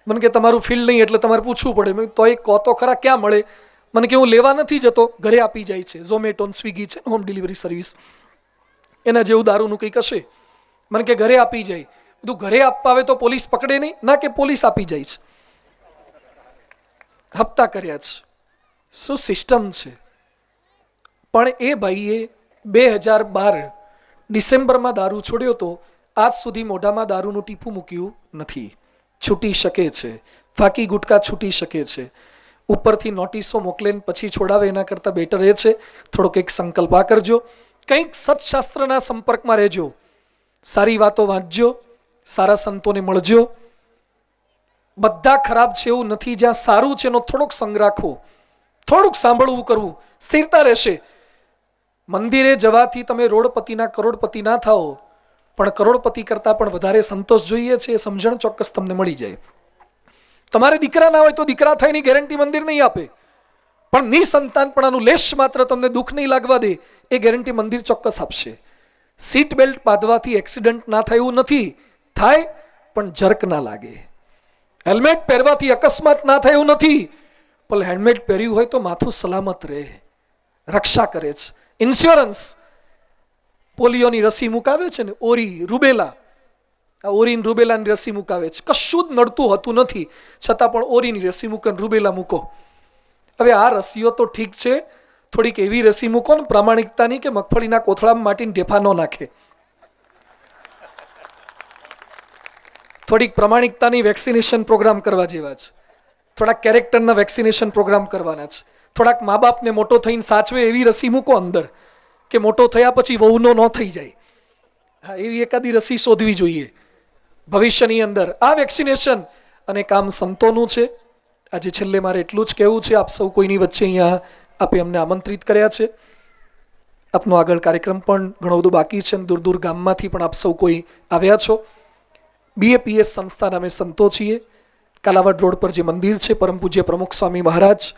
A: મને કે તમારું ફીલ્ડ નહીં એટલે તમારે પૂછવું પડે. મેં તો એ કહો તો ખરા ક્યાં મળે? મને કે હું લેવા નથી જતો, ઘરે આપી જાય છે. ઝોમેટો, સ્વિગી છે, હોમ ડિલિવરી સર્વિસ, એના જેવું દારૂનું કંઈક હશે. મને કે ઘરે આપી જાય. બધું ઘરે આપવા આવે તો પોલીસ પકડે નહીં? ના, કે પોલીસ આપી જાય છે. હપ્તા કર્યા છે. શું સિસ્ટમ છે? પણ એ ભાઈએ 2012 ડિસેમ્બરમાં દારૂ છોડ્યો તો આજ સુધી મોઢામાં દારૂનું ટીપું મૂક્યું નથી. છૂટી શકે છે, ફાકી ગુટકા છૂટી શકે છે. ઉપરથી નોટિસો મોકલે પછી છોડાવે એના કરતાં બેટર એ છે થોડોક એક સંકલ્પ આ કરજો. કંઈક સત્શાસ્ત્રના સંપર્કમાં રહેજો, સારી વાતો વાંચજો, સારા સંતોને મળજો. બધા ખરાબ છે એવું નથી, જ્યાં સારું છે એનો થોડોક સંગ રાખવો, થોડુંક સાંભળવું કરવું, સ્થિરતા રહેશે. મંદિરે જવાથી તમે રોડપતિના કરોડપતિ ના થાઓ, પણ કરોડપતિ કરતાં પણ વધારે સંતોષ જોઈએ છે એ સમજણ ચોક્કસ તમને મળી જાય. તમારે દીકરા ના હોય તો દીકરા થઈની ગેરંટી મંદિર નહીં આપે, પણ નિસંતાનપણાનું લેશ માત્ર તમને દુઃખ નહીં લાગવા દે એ ગેરંટી મંદિર ચોક્કસ આપશે. સીટ બેલ્ટ બાંધવાથી એક્સિડન્ટ ના થાય એવું નથી, થાય પણ જર્ક ના લાગે. હેલ્મેટ પહેરવાથી અકસ્માત ના થાય એવું નથી, પણ હેલ્મેટ પહેર્યું હોય તો માથું સલામત રહે, રક્ષા કરે છે. ઇન્સ્યોરન્સ પોલિયોની રસી મુકાવે છે ને, ઓરી રૂબેલા, આ ઓરી રૂબેલાની રસી મુકાવે છે. કશું જ નડતું હતું નથી, છતાં પણ ઓરીની રસી મૂકો ને રૂબેલા મૂકો. હવે આ રસીઓ તો ઠીક છે, થોડીક એવી રસી મૂકો ને પ્રામાણિકતાની કે મગફળીના કોથળામાં માટીને ઢેફા ન નાખે. થોડીક પ્રામાણિકતાની વેક્સિનેશન પ્રોગ્રામ કરવા જેવા છે, થોડાક કેરેક્ટરના વેક્સિનેશન પ્રોગ્રામ કરવાના છે, થોડાક મા બાપને મોટો થઈને સાચવે એવી રસી મૂકો અંદર કે મોટો થયા પછી વહુનો ન થઈ જાય. હા, એવી એકાદી રસી શોધવી જોઈએ ભવિષ્યની અંદર. આ વેક્સિનેશન અને કામ સંતોનું છે. આજે છેલ્લે મારે એટલું જ કહેવું છે, આપ સૌ કોઈની વચ્ચે અહીંયા આપે અમને આમંત્રિત કર્યા છે. આપનો આગળ કાર્યક્રમ પણ ઘણો બધો બાકી છે, દૂર દૂર ગામમાંથી પણ આપ સૌ કોઈ આવ્યા છો. BAPS સંસ્થાના અમે સંતો છીએ. કાલાવાડ રોડ પર જે મંદિર છે, પરમ પૂજ્ય પ્રમુખ સ્વામી મહારાજ,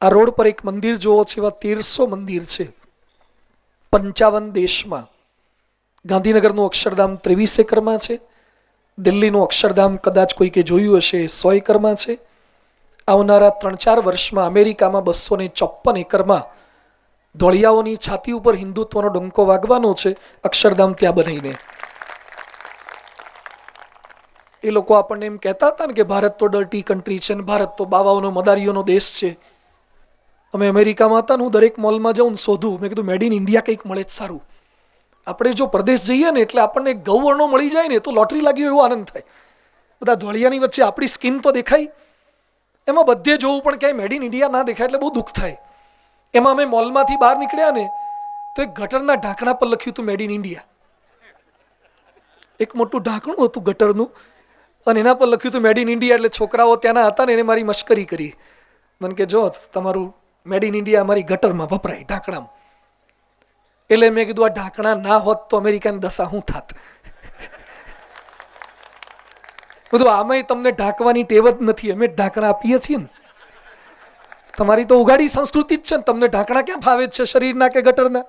A: આ રોડ પર એક મંદિર જોવો છે, એવા 1300 મંદિર છે 55 દેશમાં. ગાંધીનગરનું અક્ષરધામ 23 એકરમાં છે, દિલ્હીનું અક્ષરધામ કદાચ કોઈકે જોયું હશે 100 એકરમાં છે. આવનારા 3-4 વર્ષમાં અમેરિકામાં 254 એકરમાં ધોળિયાઓની છાતી ઉપર હિન્દુત્વનો ડંકો વાગવાનો છે, અક્ષરધામ ત્યાં બનાવીને. એ લોકો આપણને એમ કહેતા હતા ને કે ભારત તો ડર્ટી કન્ટ્રી છે ને ભારત તો બાવાઓનો મદારીઓનો દેશ છે. અમે અમેરિકામાં હતા ને, હું દરેક મોલમાં જાઉં ને શોધું, મેં કીધું મેડ ઇન ઇન્ડિયા કંઈક મળે જ સારું. આપણે જો પ્રદેશ જઈએ ને એટલે આપણને ગૌવર્ણો મળી જાય ને તો લોટરી લાગ્યો એવો આનંદ થાય. બધા ધોળિયાની વચ્ચે આપણી સ્કિન તો દેખાય, એમાં બધે જોવું પણ ક્યાંય મેડ ઇન ઇન્ડિયા ના દેખાય એટલે બહુ દુઃખ થાય. એમાં અમે મોલમાંથી બહાર નીકળ્યા ને તો એક ગટરના ઢાંકણા પર લખ્યું હતું મેડ ઇન ઇન્ડિયા. એક મોટું ઢાંકણું હતું ગટરનું અને એના પર લખ્યું હતું મેડ ઇન ઇન્ડિયા. એટલે છોકરાઓ ત્યાંના હતા ને એને મારી મશ્કરી કરી, મને કે જો તમારું મેડ ઇન ઇન્ડિયા અમારી ગટરમાં વપરાય ઢાંકણામાં. એટલે મેં કીધું આ ઢાંકણા ના હોત તો અમેરિકાની દશા શું થાત. બધું આમાંય તમને ઢાંકવાની ટેવ જ નથી, અમે ઢાંકણા આપીએ છીએ ને. તમારી તો ઉગાડી સંસ્કૃતિ જ છે ને, તમને ઢાંકણા ક્યાં ફાવે છે શરીરના કે ગટરના.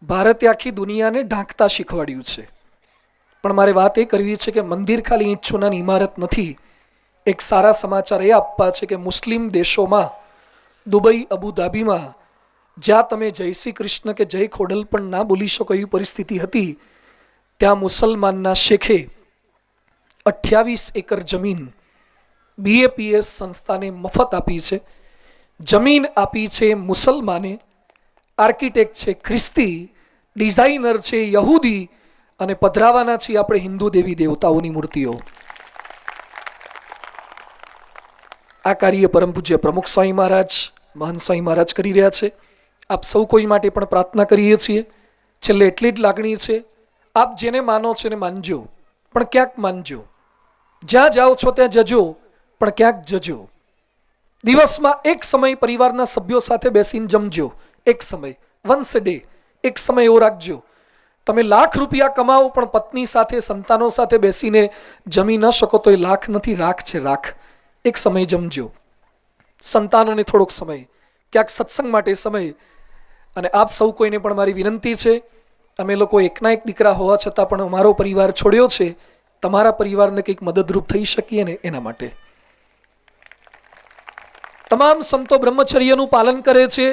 A: ભારતે આખી દુનિયાને ઢાંકતા શીખવાડ્યું છે. પણ મારે વાત એ કરવી છે કે મંદિર ખાલી ઈંટ ચૂનાની ઇમારત નથી. એક સારા સમાચાર એ આપવા છે કે મુસ્લિમ દેશોમાં, દુબઈ, અબુધાબીમાં, જ્યાં તમે જય શ્રી કૃષ્ણ કે જય ખોડલ પણ ના બોલી શકો એવી પરિસ્થિતિ હતી, ત્યાં મુસલમાનના શેખે 28 એકર જમીન BAPS સંસ્થાને મફત આપી છે. જમીન આપી છે મુસલમાને, આર્કિટેક્ટ છે ખ્રિસ્તી, ડિઝાઇનર છે યહૂદી, અને પધરાવાના છીએ આપણે હિન્દુ દેવી દેવતાઓની મૂર્તિઓ. આ કાર્ય પરમ પૂજ્ય પ્રમુખ સ્વામી મહારાજ, મહાન સ્વામી મહારાજ કરી રહ્યા છે. આપ સૌ કોઈ માટે પણ પ્રાર્થના કરીએ છીએ. છેલ્લે એટલી જ લાગણી છે, આપ જેને માનો છો એને માનજો, પણ ક્યાંક માનજો. જ્યાં જાઓ છો ત્યાં જજો, પણ ક્યાંક જજો. દિવસમાં એક સમય પરિવારના સભ્યો સાથે બેસીને જમજો. એક સમય, વન્સ અ ડે, એક સમય એવો રાખજો. તમે લાખ રૂપિયા કમાવો પણ પત્ની સાથે, સંતાનો સાથે બેસીને જમી ન શકો તો એ લાખ નથી, રાખ છે, રાખ. એક સમય જમજો. સંતાનોને થોડોક સમય, ક્યાંક સત્સંગ માટે સમય. અને આપ સૌ કોઈને પણ મારી વિનંતી છે, અમે લોકો એકના એક દીકરા હોવા છતાં પણ અમારો પરિવાર છોડ્યો છે, તમારા પરિવારને કંઈક મદદરૂપ થઈ શકીએ ને એના માટે. તમામ સંતો બ્રહ્મચર્યનું પાલન કરે છે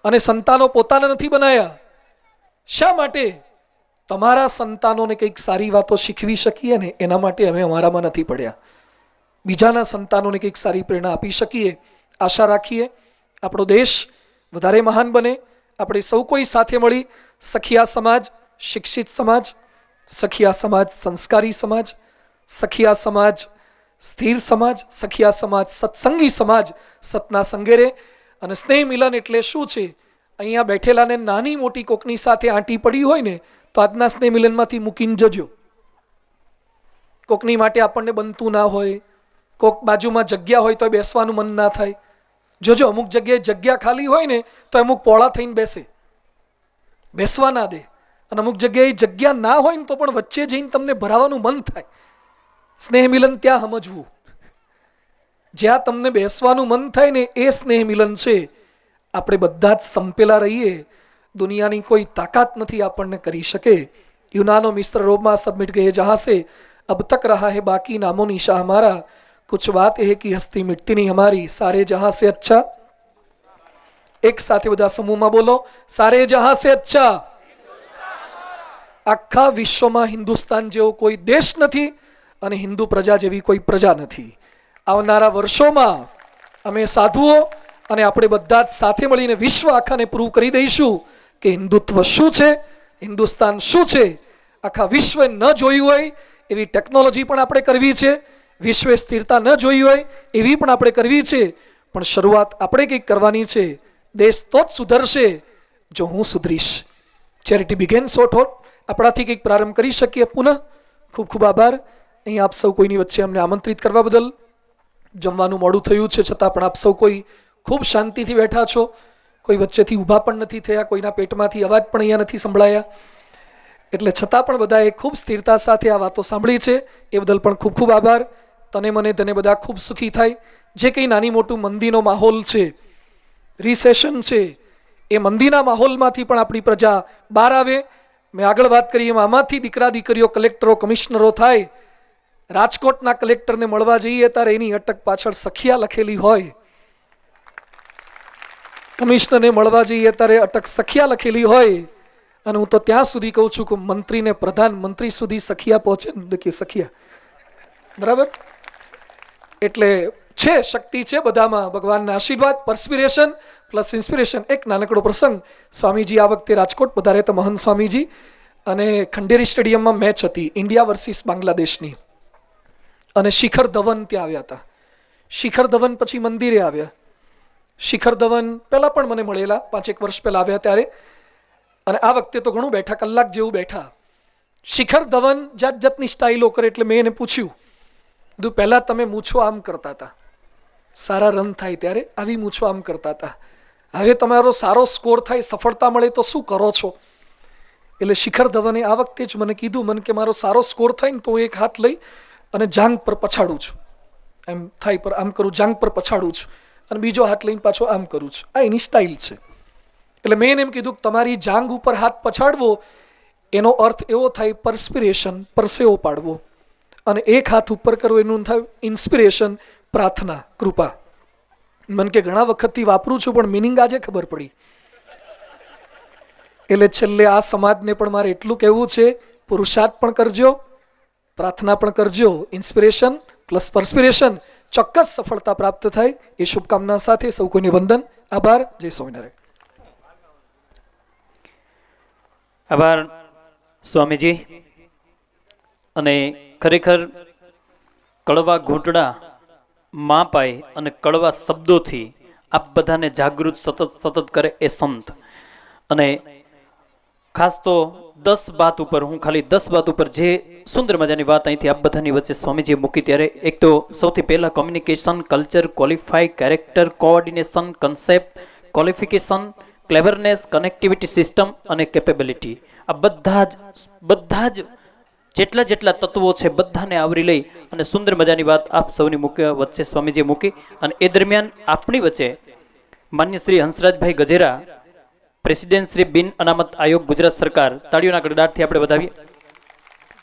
A: અને સંતાનો પોતાના નથી બનાયા. શા માટે? તમારા સંતાનોને કંઈક સારી વાતો શીખવી શકીએ ને એના માટે અમે અમારામાં નથી પડ્યા. બીજાના સંતાનોને કંઈક સારી પ્રેરણા આપી શકીએ. આશા રાખીએ આપણો દેશ વધારે મહાન બને. આપણે સૌ કોઈ સાથે મળી સખિયા સમાજ શિક્ષિત સમાજ, સખિયા સમાજ સંસ્કારી સમાજ, સખિયા સમાજ સ્થિર સમાજ, સખિયા સમાજ સત્સંગી સમાજ સતના સંગેરે. અને સ્નેહ મિલન એટલે શું છે? અહીંયા બેઠેલાને નાની મોટી કોકની સાથે આંટી પડી હોય ને તો આજના સ્નેહ મિલનમાંથી મૂકીને જજો. કોકની માટે આપણને બનતું ના હોય, કોક બાજુમાં જગ્યા હોય તો બેસવાનું મન ના થાય. જોજો અમુક જગ્યાએ જગ્યા ખાલી હોય ને તો અમુક પોળા થઈને બેસે, બેસવા ના દે. અને અમુક જગ્યાએ જગ્યા ના હોય ને તો પણ વચ્ચે જઈને તમને ભરાવાનું મન થાય. સ્નેહ મિલન ત્યાં સમજવું, જ્યાં તમને બેસવાનું મન થાય ને એ સ્નેહ મિલન છે. આપણે બધા જ સંપેલા રહીએ, દુનિયાની કોઈ તાકાત નથી આપણને કરી શકે. यूनानो मिस्र रोमा सब मिट गए जहाँ से, अब तक रहा है बाकी नामो निशा हमारा, कुछ बात है कि हस्ती मिटती नहीं हमारी, सारे जहाँ से अच्छा. एक साथ બધા સમૂહમાં બોલો, सारे जहाँ से अच्छा. આખા વિશ્વમાં હિન્દુસ્તાન જેવો કોઈ દેશ નથી અને હિન્દુ પ્રજા જેવી કોઈ પ્રજા નથી. આવનારા વર્ષોમાં અમે સાધુઓ અને આપણે બધા જ સાથે મળીને વિશ્વ આખાને પ્રૂવ કરી દઈશું કે હિન્દુત્વ શું છે, હિન્દુસ્તાન શું છે. આખા વિશ્વે ન જોયું હોય એવી ટેકનોલોજી પણ આપણે કરવી છે, વિશ્વે સ્થિરતા ન જોઈ હોય એવી પણ આપણે કરવી છે. પણ શરૂઆત આપણે કંઈક કરવાની છે. દેશ તો જ સુધરશે જો હું સુધરીશ. ચેરિટી બિગેન્સ ઓટ હોટ. આપણાથી કંઈક પ્રારંભ કરી શકીએ. પુનઃ ખૂબ ખૂબ આભાર. અહીં આપ સૌ કોઈની વચ્ચે અમને આમંત્રિત કરવા બદલ. જમવાનું મોડું થયું છે છતાં પણ આપ સૌ કોઈ ખૂબ શાંતિથી બેઠા છો. કોઈ વચ્ચેથી ઊભા પણ નથી થયા, કોઈના પેટમાંથી અવાજ પણ અહીંયા નથી સંભળાયા. એટલે છતાં પણ બધાએ ખૂબ સ્થિરતા સાથે આ વાતો સાંભળી છે એ બદલ પણ ખૂબ ખૂબ આભાર. તને મને તને બધા ખૂબ સુખી થાય. જે કંઈ નાની મોટું મંદીનો માહોલ છે, રિસેશન છે, એ મંદીના માહોલમાંથી પણ આપણી પ્રજા બહાર આવે. મેં આગળ વાત કરી એમ આમાંથી દીકરા દીકરીઓ કલેક્ટરો કમિશનરો થાય. રાજકોટના કલેક્ટરને મળવા જઈએ ત્યારે એની અટક પાછળ સખિયા લખેલી હોય, કમિશનરને મળવા જઈએ ત્યારે અટક સખિયા લખેલી હોય. અને હું તો ત્યાં સુધી કહું છું કે મંત્રીને પ્રધાનમંત્રી સુધી સખિયા પહોંચે ને કે સખિયા, બરાબર. એટલે છે, શક્તિ છે બધામાં, ભગવાનના આશીર્વાદ. પરસ્પિરેશન પ્લસ ઇન્સ્પિરેશન. એક નાનકડો પ્રસંગ. સ્વામીજી આ વખતે રાજકોટ પધારે તો મહંત સ્વામીજી, અને ખંડેરી સ્ટેડિયમમાં મેચ હતી ઇન્ડિયા વર્સિસ બાંગ્લાદેશની, અને શિખર ધવન ત્યાં આવ્યા હતા. શિખર ધવન પછી મંદિરે આવ્યા. શિખર ધવન પહેલાં પણ મને મળેલા, 5-1 વર્ષ પહેલાં આવ્યા ત્યારે, અને આ વખતે તો ઘણું બેઠા, કલાક જેવું બેઠા. શિખર ધવન જાત જાતની સ્ટાઇલો કરે. એટલે મેં એને પૂછ્યું, કીધું પહેલાં તમે મૂછો આમ કરતા હતા, સારા રન થાય ત્યારે આવી મૂછો આમ કરતા હતા, હવે તમારો સારો સ્કોર થાય, સફળતા મળે તો શું કરો છો? એટલે શિખર ધવને આ વખતે જ મને કીધું, મને કે મારો સારો સ્કોર થાય ને તો હું એક હાથ લઈ અને જાંઘ પર પછાડું છું, એમ થાય પર આમ કરું, જાંઘ પર પછાડું છું, અને બીજો હાથ લઈને પાછો આમ કરું છું. આ એની સ્ટાઇલ છે. એટલે મેં એમ કીધું કે તમારી જાંઘ ઉપર હાથ પછાડવો એનો અર્થ એવો થાય પરસ્પિરેશન, પરસેવો પાડવો, અને એક હાથ ઉપર કરવો એનું થાય ઇન્સ્પિરેશન, પ્રાર્થના, કૃપા. મને કે ઘણા વખતથી વાપરું છું પણ મિનિંગ આજે ખબર પડી. એટલે છેલ્લે આ સમાજને પણ મારે એટલું કહેવું છે, પુરુષાર્થ પણ કરજો, પ્રાર્થના પણ કરજો. ઇન્સ્પિરેશન પ્લસ પરસ્પિરેશન, ચોક્કસ સફળતા પ્રાપ્ત થાય એ શુભકામના સાથે સૌ કોઈને વંદન. આભાર. જય સ્વામિનારાયણ.
B: આભાર સ્વામીજી. અને ખરેખર કડવા ઘૂંટડા માં પાય અને કડવા શબ્દોથી આપ બધાને જાગૃત સતત કરે એ સંત. અને ખાસ તો 10 બાત ઉપર, હું ખાલી 10 બાત ઉપર જે સુંદર મજાની વાત અહીંથી આપ બધાની વચ્ચે સ્વામીજીએ મૂકી, ત્યારે એક તો સૌથી પહેલા communication, culture, qualify, character, coordination, concept, qualification, cleverness, connectivity system અને કેપેબિલિટી. આ બધા જ જેટલા તત્વો છે બધાને આવરી લઈ અને સુંદર મજાની વાત આપ સૌની વચ્ચે સ્વામીજીએ મૂકી. અને એ દરમિયાન આપણી વચ્ચે માન્ય શ્રી હંસરાજભાઈ ગજેરા, પ્રેસિડેન્ટ શ્રી બિન અનામત આયોગ ગુજરાત સરકાર, તાળીઓના ગડગડાટથી આપણે વધાવીએ.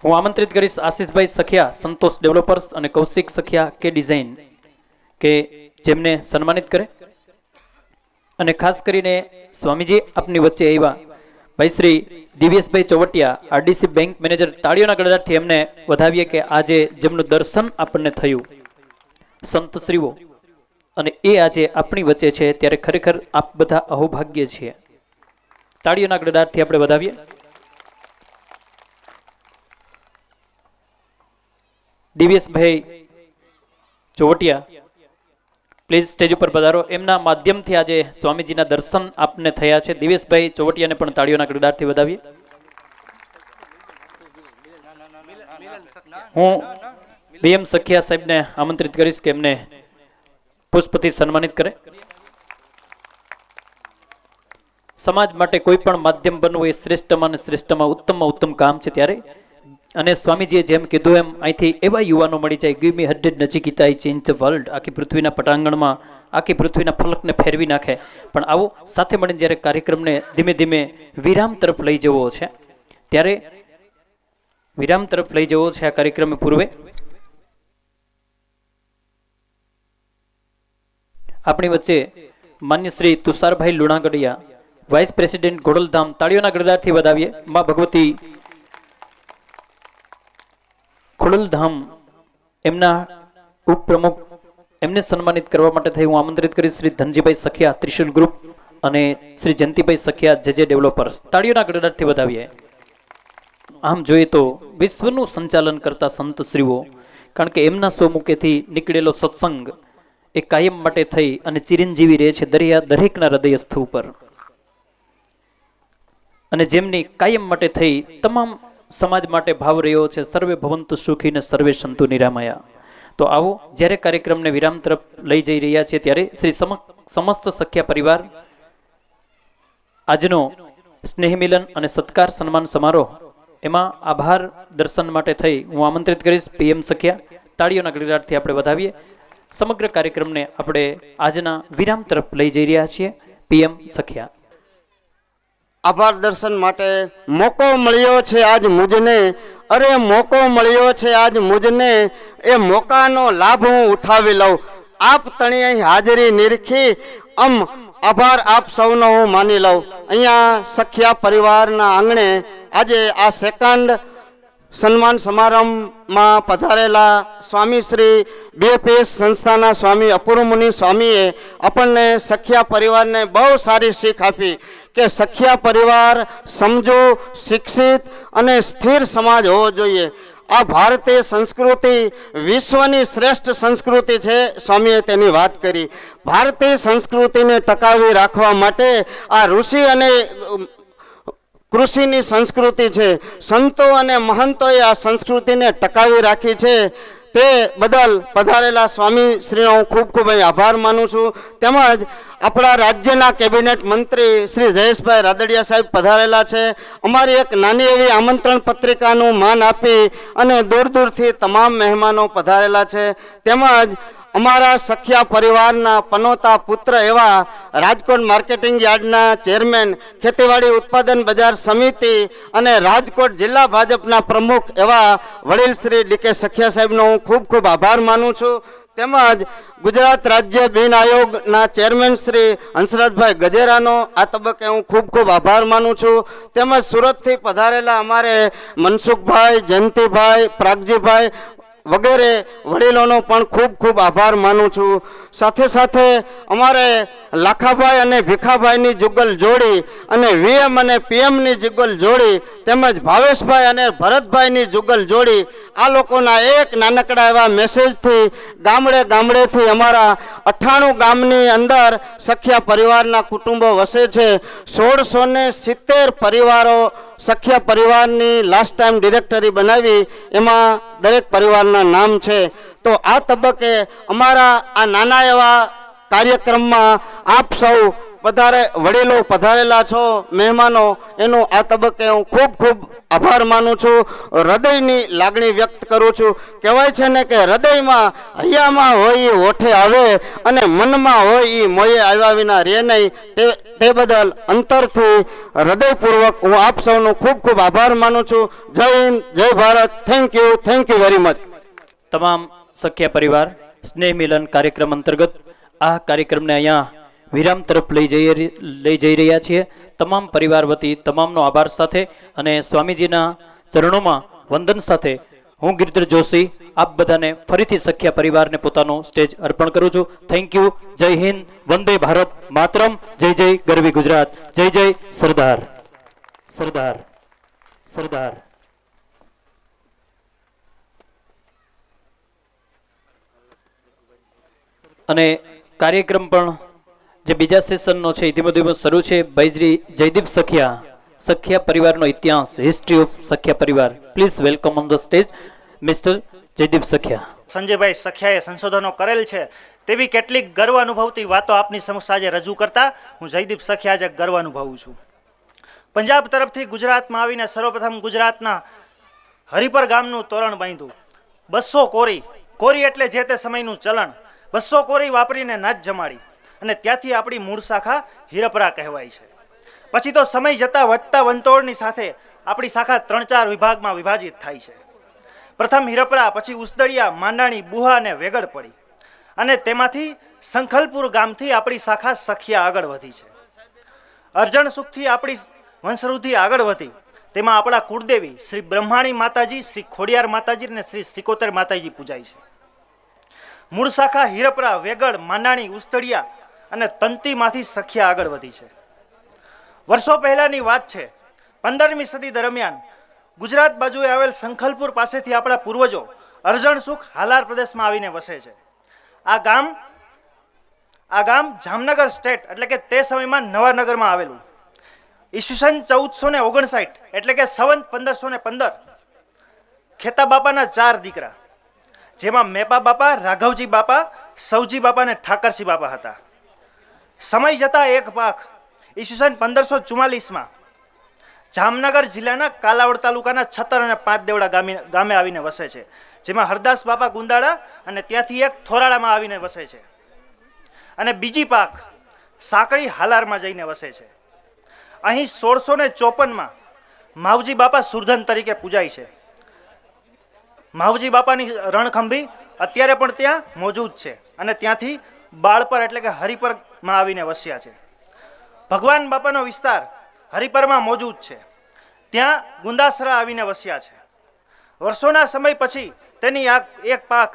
B: હું આમંત્રિત કરીશ આશીષભાઈ સખિયા, સંતોષ ડેવલપર્સ, અને કૌશિક સખિયા કે ડિઝાઇન, કે જેમને સન્માનિત કરે. અને ખાસ કરીને સ્વામીજી આપની વચ્ચે આવ્યા ભાઈ Shri દિવ્યેશભાઈ Chovatiya, RDC bank manager, તાળીઓના ગડગડાટથી એમને વધાવીએ કે આજે જેમનું દર્શન આપણને થયું સંતશ્રીઓ, અને એ આજે આપણી વચ્ચે છે, ત્યારે ખરેખર આપ બધા અહોભાગ્ય છીએ. તાળીઓના ગડગડાટથી આપણે વધાવીએ. દિવ્યેશભાઈ ચોવટિયા પ્લીઝ સ્ટેજ ઉપર પધારો. એમના માધ્યમથી આજે સ્વામીજીના દર્શન આપને થયા છે. દિવેશભાઈ ચોવટિયાને પણ તાળીઓના ગડગડાટથી વધાવીએ. હું બીએમ સખિયા સાહેબને આમંત્રિત કરીશ કે એમને પુષ્પથી સન્માનિત કરે. સમાજ માટે કોઈ પણ માધ્યમ બનવું એ શ્રેષ્ઠમાં અને શ્રેષ્ઠમાં ઉત્તમ કામ છે. ત્યારે અને સ્વામીજીએ જેમ કીધું એમ અહીંથી એવા યુવાનો મળી જાય, give me 100 Nachiketa I change the world. આખી પૃથ્વીના પટાંગણમાં, આખી પૃથ્વીના ફલકને ફેરવી નાખે. પણ આવો સાથે મળીને જ્યારે કાર્યક્રમને ધીમે ધીમે વિરામ તરફ લઈ જવો છે, ત્યારે વિરામ તરફ લઈ જવો છે આ કાર્યક્રમ પૂર્વે આપણી વચ્ચે માન્ય શ્રી તુષારભાઈ લુણાગડિયા, વાઇસ પ્રેસિડેન્ટ ગોડલધામ, તાળીઓના ગડગડાટથી વધાવીએ. માં ભગવતી ખોડલધામ એમના ઉપપ્રમુખ એમને સન્માનિત કરવા માટે થઈ હું આમંત્રિત કરીશ શ્રી ધનજીભાઈ સખિયા ત્રિશુલ ગ્રુપ અને શ્રી જયંતિભાઈ સખિયા જે ડેવલપર્સ. તાળીઓના ગડગડાટથી વધાવીએ. આમ જોઈએ તો વિશ્વનું સંચાલન કરતા સંતશ્રીઓ, કારણ કે એમના સ્વમુખેથી નીકળેલો સત્સંગ એ કાયમ માટે થઈ અને ચિરંજીવી રહે છે દરેકના હૃદયસ્થ ઉપર, અને જેમની કાયમ માટે થઈ તમામ સમાજ માટે ભાવ રહ્યો છે સર્વે ભવંતુ સુખી ને સર્વે સંતુ નિરામયા. તો આવો, જ્યારે કાર્યક્રમને વિરામ તરફ લઈ જઈ રહ્યા છે ત્યારે શ્રી સમસ્ત સખ્યા પરિવાર આજનો સ્નેહ મિલન અને સત્કાર સન્માન સમારોહ એમાં આભાર દર્શન માટે થઈ હું આમંત્રિત કરીશ પીએમ સખ્યા. તાળીઓના ગડગડાટથી આપણે વધાવીએ. સમગ્ર કાર્યક્રમને આપણે આજના વિરામ તરફ લઈ જઈ રહ્યા છીએ. પીએમ સખ્યા.
C: આભાર દર્શન માટે મોકો મળ્યો છે આજ મુજને, અરે મોકો મળ્યો છે આજ મુજને, એ મોકાનો લાભ હું ઉઠાવી લઉં. આપ તણીએ હાજરી નિરખી આભાર આપ સૌનો હું માની લઉં. અહીંયા સખ્યા પરિવારના આંગણે આજે આ સેકન્ડ સન્માન સમારંભમાં પધારેલા સ્વામી શ્રી બીએપીએસ સંસ્થાના સ્વામી અપૂર્વ મુનિ સ્વામીએ આપણને સખ્યા પરિવારને બહુ સારી શીખ આપી કે સખ્યા પરિવાર સમજો, શિક્ષિત અને સ્થિર સમાજ હોવો જોઈએ. આ ભારતીય સંસ્કૃતિ વિશ્વની શ્રેષ્ઠ સંસ્કૃતિ છે. સ્વામીએ તેની વાત કરી. ભારતીય સંસ્કૃતિને ટકાવી રાખવા માટે આ ઋષિ અને કૃષિની સંસ્કૃતિ છે. સંતો અને મહંતોએ આ સંસ્કૃતિને ટકાવી રાખી છે. તે બદલ પધારેલા સ્વામી શ્રીનો હું ખૂબ ખૂબ આભાર માનું છું. તેમજ આપણા રાજ્યના કેબિનેટ મંત્રી શ્રી જયેશભાઈ રાદડિયા સાહેબ પધારેલા છે. અમારી એક નાની એવી આમંત્રણ પત્રિકાનું માન આપી અને દૂર દૂરથી તમામ મહેમાનો પધારેલા છે. તેમજ અમારા સખ્યા પરિવારના પનોતા પુત્ર એવા રાજકોટ માર્કેટિંગ યાર્ડના ચેરમેન, ખેતીવાડી ઉત્પાદન બજાર સમિતિ અને રાજકોટ જિલ્લા ભાજપના પ્રમુખ એવા વડીલ શ્રી ડીકે સખિયા સાહેબનો હું ખૂબ ખૂબ આભાર માનું છું. તેમજ ગુજરાત રાજ્ય બિન આયોગના ચેરમેન શ્રી હંસરાજભાઈ ગજેરાનો આ તબક્કે હું ખૂબ ખૂબ આભાર માનું છું. તેમજ સુરતથી પધારેલા અમારે મનસુખભાઈ, જયંતિભાઈ, પ્રાગજીભાઈ વગેરે વડીલોનો પણ ખૂબ ખૂબ આભાર માનું છું. સાથે સાથે અમારે લાખાભાઈ અને ભીખાભાઈની જુગલ જોડી અને વીએમ અને પીએમની જુગલ જોડી તેમજ ભાવેશભાઈ અને ભરતભાઈની જુગલ જોડી, આ લોકોના એક નાનકડા એવા મેસેજથી ગામડે ગામડેથી અમારા 98 ગામની અંદર સખ્યા પરિવારના કુટુંબો વસે છે. 1670 પરિવારો સખ્યા પરિવારની લાસ્ટ ટાઈમ ડિરેક્ટરી બનાવી, એમાં દરેક પરિવારના નામ છે. તો આ તબક્કે અમારા આ નાના એવા કાર્યક્રમમાં આપ સૌ વડીલો પધારેલા છો, મહેમાનો, એનો આ તબક્કે હું ખૂબ ખૂબ આભાર માનું છું. હૃદયની લાગણી વ્યક્ત કરું છું. કહેવાય છે ને કે હૃદયમાં હૈયામાં હોય એ હોઠે આવે અને મનમાં હોય એ મોયે આવ્યા વિના રહે નહીં. તે બદલ અંતરથી હૃદયપૂર્વક હું આપ સૌનો ખૂબ ખૂબ આભાર માનું છું. જય હિન્દ, જય Bharat. Thank you very much.
B: તમામ સખ્યા પરિવાર સ્નેહ મિલન કાર્યક્રમ અંતર્ગત આ કાર્યક્રમને અહીંયા વિરામ તરફ લઈ જઈ રહ્યા છીએ. તમામ પરિવાર વતી તમામનો આભાર સાથે અને સ્વામીજીના ચરણોમાં વંદન સાથે હું ગિરિધર જોશી આપ બધાને ફરીથી સખ્યા પરિવારને પોતાનું સ્ટેજ અર્પણ કરું છું. Thank you. જય હિન્દ, વંદે ભારત માતરમ, જય જય ગરવી ગુજરાત, જય જય સરદાર સરદાર સરદાર. અને કાર્યક્રમ પણ જે બીજા સેશનનો છે ધીમે ધીમે શરૂ છે. ભાઈશ્રી જયદીપ સખ્યા પરિવારનો ઇતિહાસ, હિસ્ટ્રી ઓફ સખ્યા પરિવાર. Please welcome on the stage mister Jaydeep Sakhya.
D: સંજયભાઈ સખ્યાએ સંશોધનો કરેલ છે તેવી કેટલીક ગર્વ અનુભવતી વાતો આપની સમક્ષ આજે રજૂ કરતા હું જયદીપ સખ્યા આજે ગર્વ અનુભવું છું. પંજાબ તરફથી ગુજરાતમાં આવીને સર્વપ્રથમ ગુજરાતના હરિપર ગામનું તોરણ બાંધ્યું. 200 કોરી એટલે જે તે સમયનું ચલણ. 200 કોરી વાપરીને નાચ જમાડી અને ત્યાંથી આપણી મૂળ શાખા હિરપરા કહેવાય છે. પછી તો સમય જતાં વધતા વંતોળની સાથે આપણી શાખા 3-4 વિભાગમાં વિભાજિત થાય છે. પ્રથમ હિરપરા, પછી ઉસદડિયા, માંડાણી, બુહા અને વેગડ પડી અને તેમાંથી સંખલપુર ગામથી આપણી શાખા સખિયા આગળ વધી છે. અરજણ સુખથી આપણી વંશવૃદ્ધિ આગળ વધી તેમાં આપણા કુળદેવી શ્રી બ્રહ્માણી માતાજી, શ્રી ખોડિયાર માતાજી અને શ્રી શ્રીકોતર માતાજી પૂજાય છે. મૂળ શાખા હીરપરા, વેગડ, માંડાણી, ઉસ્તડિયા અને તંતીમાંથી સખિયા આગળ વધી છે. વર્ષો પહેલાની વાત છે. 15મી સદી દરમિયાન ગુજરાત બાજુએ આવેલ સંખલપુર પાસેથી આપણા પૂર્વજો અરજણસુખ હાલાર પ્રદેશમાં આવીને વસે છે. આ ગામ જામનગર સ્ટેટ એટલે કે તે સમયમાં નવાનગરમાં આવેલું. ઈસવીસન 1459 એટલે કે સંવત 1515 ખેતા બાપાના 4 દીકરા, જેમાં મેપા બાપા, રાઘવજી બાપા, સૌજી બાપા અને ઠાકરસિંહ બાપા હતા. સમય જતા એક પાખ ઈસવીસન 1544માં જામનગર જિલ્લાના કાલાવડ તાલુકાના છતર અને પાંચદેવડા ગામે આવીને વસે છે, જેમાં હરદાસ બાપા ગુંદાળા અને ત્યાંથી એક થોરાળામાં આવીને વસે છે. અને બીજી પાક સાંકળી હાલારમાં જઈને વસે છે. અહીં 1654માં માવજી બાપા સુરધન તરીકે પૂજાય છે. માવજી બાપાની રણખંભી અત્યારે પણ ત્યાં મોજૂદ છે અને ત્યાંથી બાળપર એટલે કે હરિપરમાં આવીને વસ્યા છે. ભગવાન બાપાનો વિસ્તાર હરિપરમાં મોજૂદ છે, ત્યાં ગુંદાસરા આવીને વસ્યા છે. વર્ષોના સમય પછી તેની એક પાક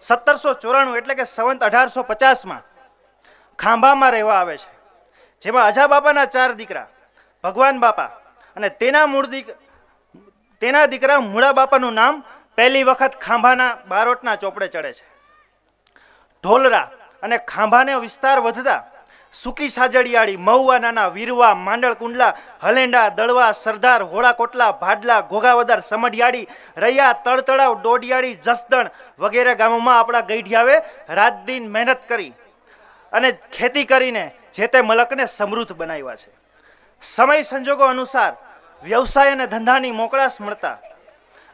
D: 1794 એટલે કે સંવત 1850માં ખાંભામાં રહેવા આવે છે, જેમાં અજા બાપાના 4 દીકરા ભગવાન બાપા અને તેના દીકરા મૂળા બાપાનું નામ પહેલી વખત ખાંભાના બારોટના ચોપડે ચડે છે. ઢોલરા અને ખાંભાનો વિસ્તાર વધતા સુકી સાજડિયાળી, મહુવા નાના, વીરવા, માંડળ કુંડલા, હલેંડા, દળવા, સરદાર, હોળા કોટલા, ભાડલા, ઘોઘાવદર, સમઢિયાળી, રૈયા, તળતળાવ, ડોડિયાળી, જસદણ વગેરે ગામોમાં આપણા ગઈઢિયાવે રાત દિન મહેનત કરી અને ખેતી કરીને જે તે મલકને સમૃદ્ધ બનાવ્યા છે. સમય સંજોગો અનુસાર વ્યવસાય અને ધંધાની મોકળાશ મળતા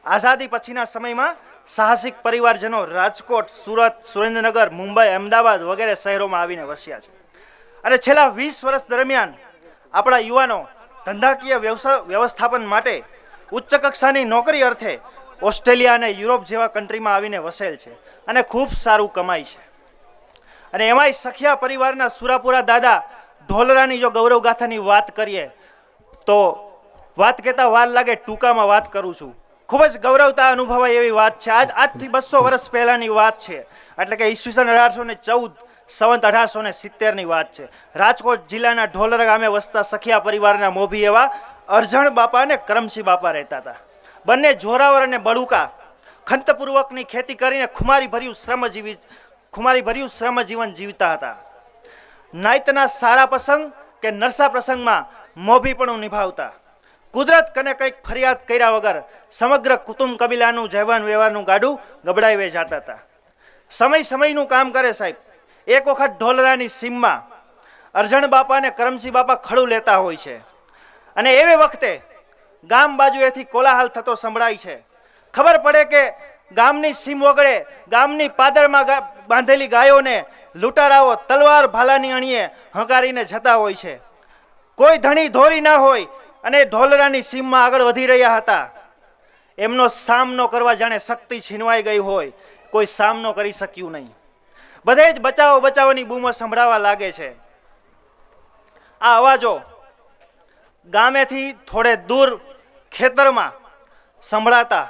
D: આઝાદી પછીના સમયમાં સાહસિક પરિવારજનો રાજકોટ, સુરત, સુરેન્દ્રનગર, મુંબઈ, અમદાવાદ વગેરે શહેરોમાં આવીને વસ્યા છે. અને છેલ્લા 20 વર્ષ દરમિયાન આપણા યુવાનો ધંધાકીય વ્યવસ્થાપન માટે ઉચ્ચ કક્ષાની નોકરી અર્થે ઓસ્ટ્રેલિયા અને યુરોપ જેવા કન્ટ્રીમાં આવીને વસેલ છે અને ખૂબ સારું કમાય છે. અને એમાંય સખિયા પરિવારના સુરાપુરા દાદા ઢોલરાની જો ગૌરવ ગાથાની વાત કરીએ તો વાત કહેતા વાર લાગે, ટૂંકામાં વાત કરું છું. ખૂબ જ ગૌરવતા અનુભવાય એવી વાત છે. આજથી 200 વર્ષ પહેલાની વાત છે, એટલે કે ઈસવીસન 1814 સંવત 1870ની વાત છે. રાજકોટ જિલ્લાના ઢોલરા ગામે વસતા સખિયા પરિવારના મોભી એવા અરજણ બાપા અને કરમસિંહ બાપા રહેતા હતા. બંને જોરાવર અને બળુકા ખંતપૂર્વકની ખેતી કરીને ખુમારીભર્યું શ્રમ જીવન જીવતા હતા. નાયતના સારા પ્રસંગ કે નરસા પ્રસંગમાં મોભીપણું નિભાવતા. કુદરત કને કંઈક ફરિયાદ કર્યા વગર સમગ્ર કુટુંબ કબીલાનું જૈવાન વ્યવહારનું ગાડું ગબડાવે જતા હતા. સમયનું કામ કરે સાહેબ. એક વખત ઢોલરાની સીમમાં અરજણ બાપા અને કરમસિંહ બાપા ખડું લેતા હોય છે અને એવે વખતે ગામ બાજુએથી કોલાહલ થતો સંભળાય છે. ખબર પડે કે ગામની સીમ વગડે ગામની પાદરમાં બાંધેલી ગાયોને લૂંટારાઓ તલવાર ભાલાની અણીએ હંકારીને જતા હોય છે. કોઈ ધણી ધોરી ના હોય અને ઢોલરાની સીમમાં આગળ વધી રહ્યા હતા. એમનો સામનો કરવા જાણે શક્તિ છીનવાઈ ગઈ હોય, કોઈ સામનો કરી શક્યું નહીં. બધે જ બચાવોની બૂમો સંભળાવા લાગે છે. આ અવાજો ગામેથી થોડે દૂર ખેતરમાં સંભળાતા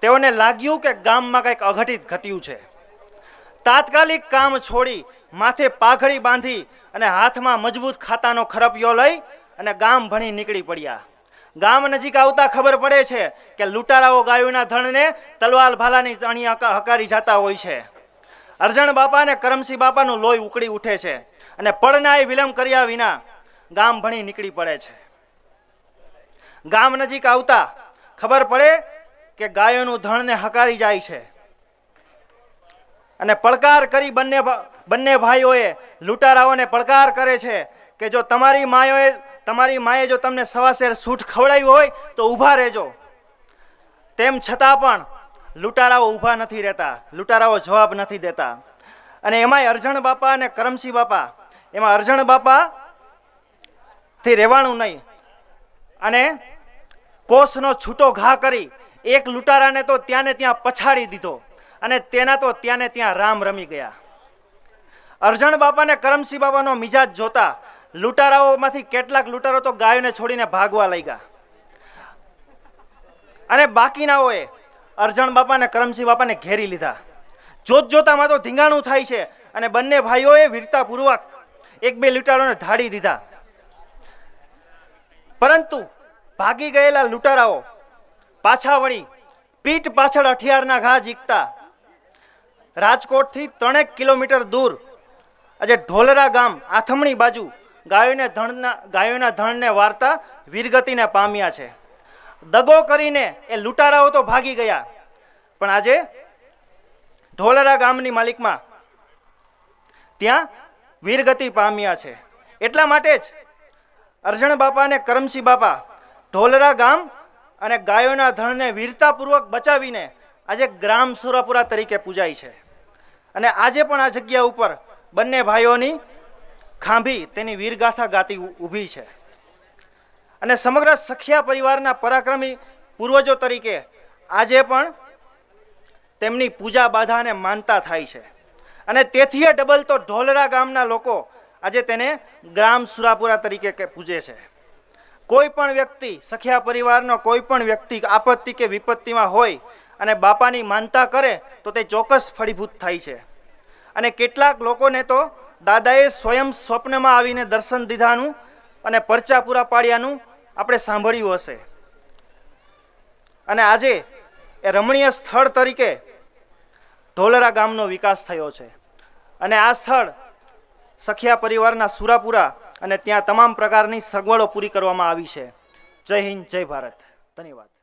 D: તેઓને લાગ્યું કે ગામમાં કંઈક અઘટિત ઘટ્યું છે. તાત્કાલિક કામ છોડી માથે પાઘડી બાંધી અને હાથમાં મજબૂત ખાતાનો ખરપિયો લઈ અને ગામ ભણી નીકળી પડ્યા. ગામ નજીક આવતા ખબર પડે છે કે લૂંટારાઓ ગાયોના ધણને તલવાર ભાલાની અણી હકારી જતા હોય છે. અરજણ બાપા અને કરમસિંહ બાપાનું લોહી ઉકળી ઉઠે છે અને પળનાય વિલંબ કર્યા વિના ગામ ભણી નીકળી પડે છે. ગામ નજીક આવતા ખબર પડે કે ગાયોનું ધણને હકારી જાય છે અને પડકાર કરી બંને ભાઈઓએ લૂંટારાઓને પડકાર કરે છે કે જો તમારી માએ જો તમને સવાશેર સૂટ ખવડાવ્યું હોય તો ઊભા રહેજો. તેમ છતાં પણ લૂંટારાઓ ઊભા નથી રહેતા, લૂંટારાઓ જવાબ નથી દેતા. અને એમાંય અરજણ બાપા અને કરમસિંહ બાપા, એમાં અરજણ બાપા થી રહેવાનું નહીં અને કોષનો છૂટો ઘા કરી એક લૂંટારાને તો ત્યાં ને ત્યાં પછાડી દીધો અને તેના તો ત્યાં ને ત્યાં રામ રમી ગયા. અરજણ બાપા અને કરમસિંહ બાપાનો મિજાજ જોતા લૂંટારાઓમાંથી કેટલાક લૂંટારો તો ગાયોને છોડીને ભાગવા લાગ્યા અને બાકીનાઓએ અરજણ બાપાને કરમસિંહ બાપાને ઘેરી લીધા. જોત જોતામાં તો ધીંગાણું થાય છે અને બંને ભાઈઓએ વીરતાપૂર્વક એક બે લૂંટારોને ધાડી દીધા. પરંતુ ભાગી ગયેલા લૂંટારાઓ પાછા વળી પીઠ પાછળ હથિયારના ઘા ઝીકતા રાજકોટથી 3 કિલોમીટર દૂર આજે ઢોલરા ગામ આથમણી બાજુ ગાયોના ધણને વારતા વીરગતિને પામ્યા છે. દગો કરીને એ લૂંટારાઓ તો ભાગી ગયા, પણ આજે ઢોલરા ગામની માલિકમાં ત્યાં વીરગતિ પામ્યા છે. એટલા માટે જ અરજણ બાપા અને કરમસિંહ બાપા ઢોલરા ગામ અને ગાયોના ધણને વીરતાપૂર્વક બચાવીને આજે ગ્રામ સુરાપુરા તરીકે પૂજાય છે. અને આજે પણ આ જગ્યા ઉપર બંને ભાઈઓની ખાંભી તેની વીરગાથા ગાતી ઊભી છે. અને સમગ્ર સખિયા પરિવારના પરાક્રમી પૂર્વજો તરીકે આજે પણ તેમની પૂજા બાધા અને માનતા થાય છે. અને તેથી ડબલ તો ઢોલરા ગામના લોકો આજે તેને ગ્રામ સુરાપુરા તરીકે પૂજે છે. કોઈ પણ વ્યક્તિ, સખિયા પરિવારનો કોઈ પણ વ્યક્તિ આપત્તિ કે વિપત્તિમાં હોય અને બાપાની માનતા કરે તો તે ચોક્કસ ફળીભૂત થાય છે. અને કેટલાક લોકોને તો દાદાએ સ્વયં સ્વપ્નમાં આવીને દર્શન દીધાનું અને પરચા પૂરા પાડ્યાનું આપણે સાંભળ્યું હશે. અને આજે એ રમણીય સ્થળ તરીકે ઢોલરા ગામનો વિકાસ થયો છે. અને આ સ્થળ સખિયા પરિવારના સુરાપુરા અને ત્યાં તમામ પ્રકારની સગવડો પૂરી કરવામાં આવી છે. જય હિન્દ, જય ભારત. ધન્યવાદ.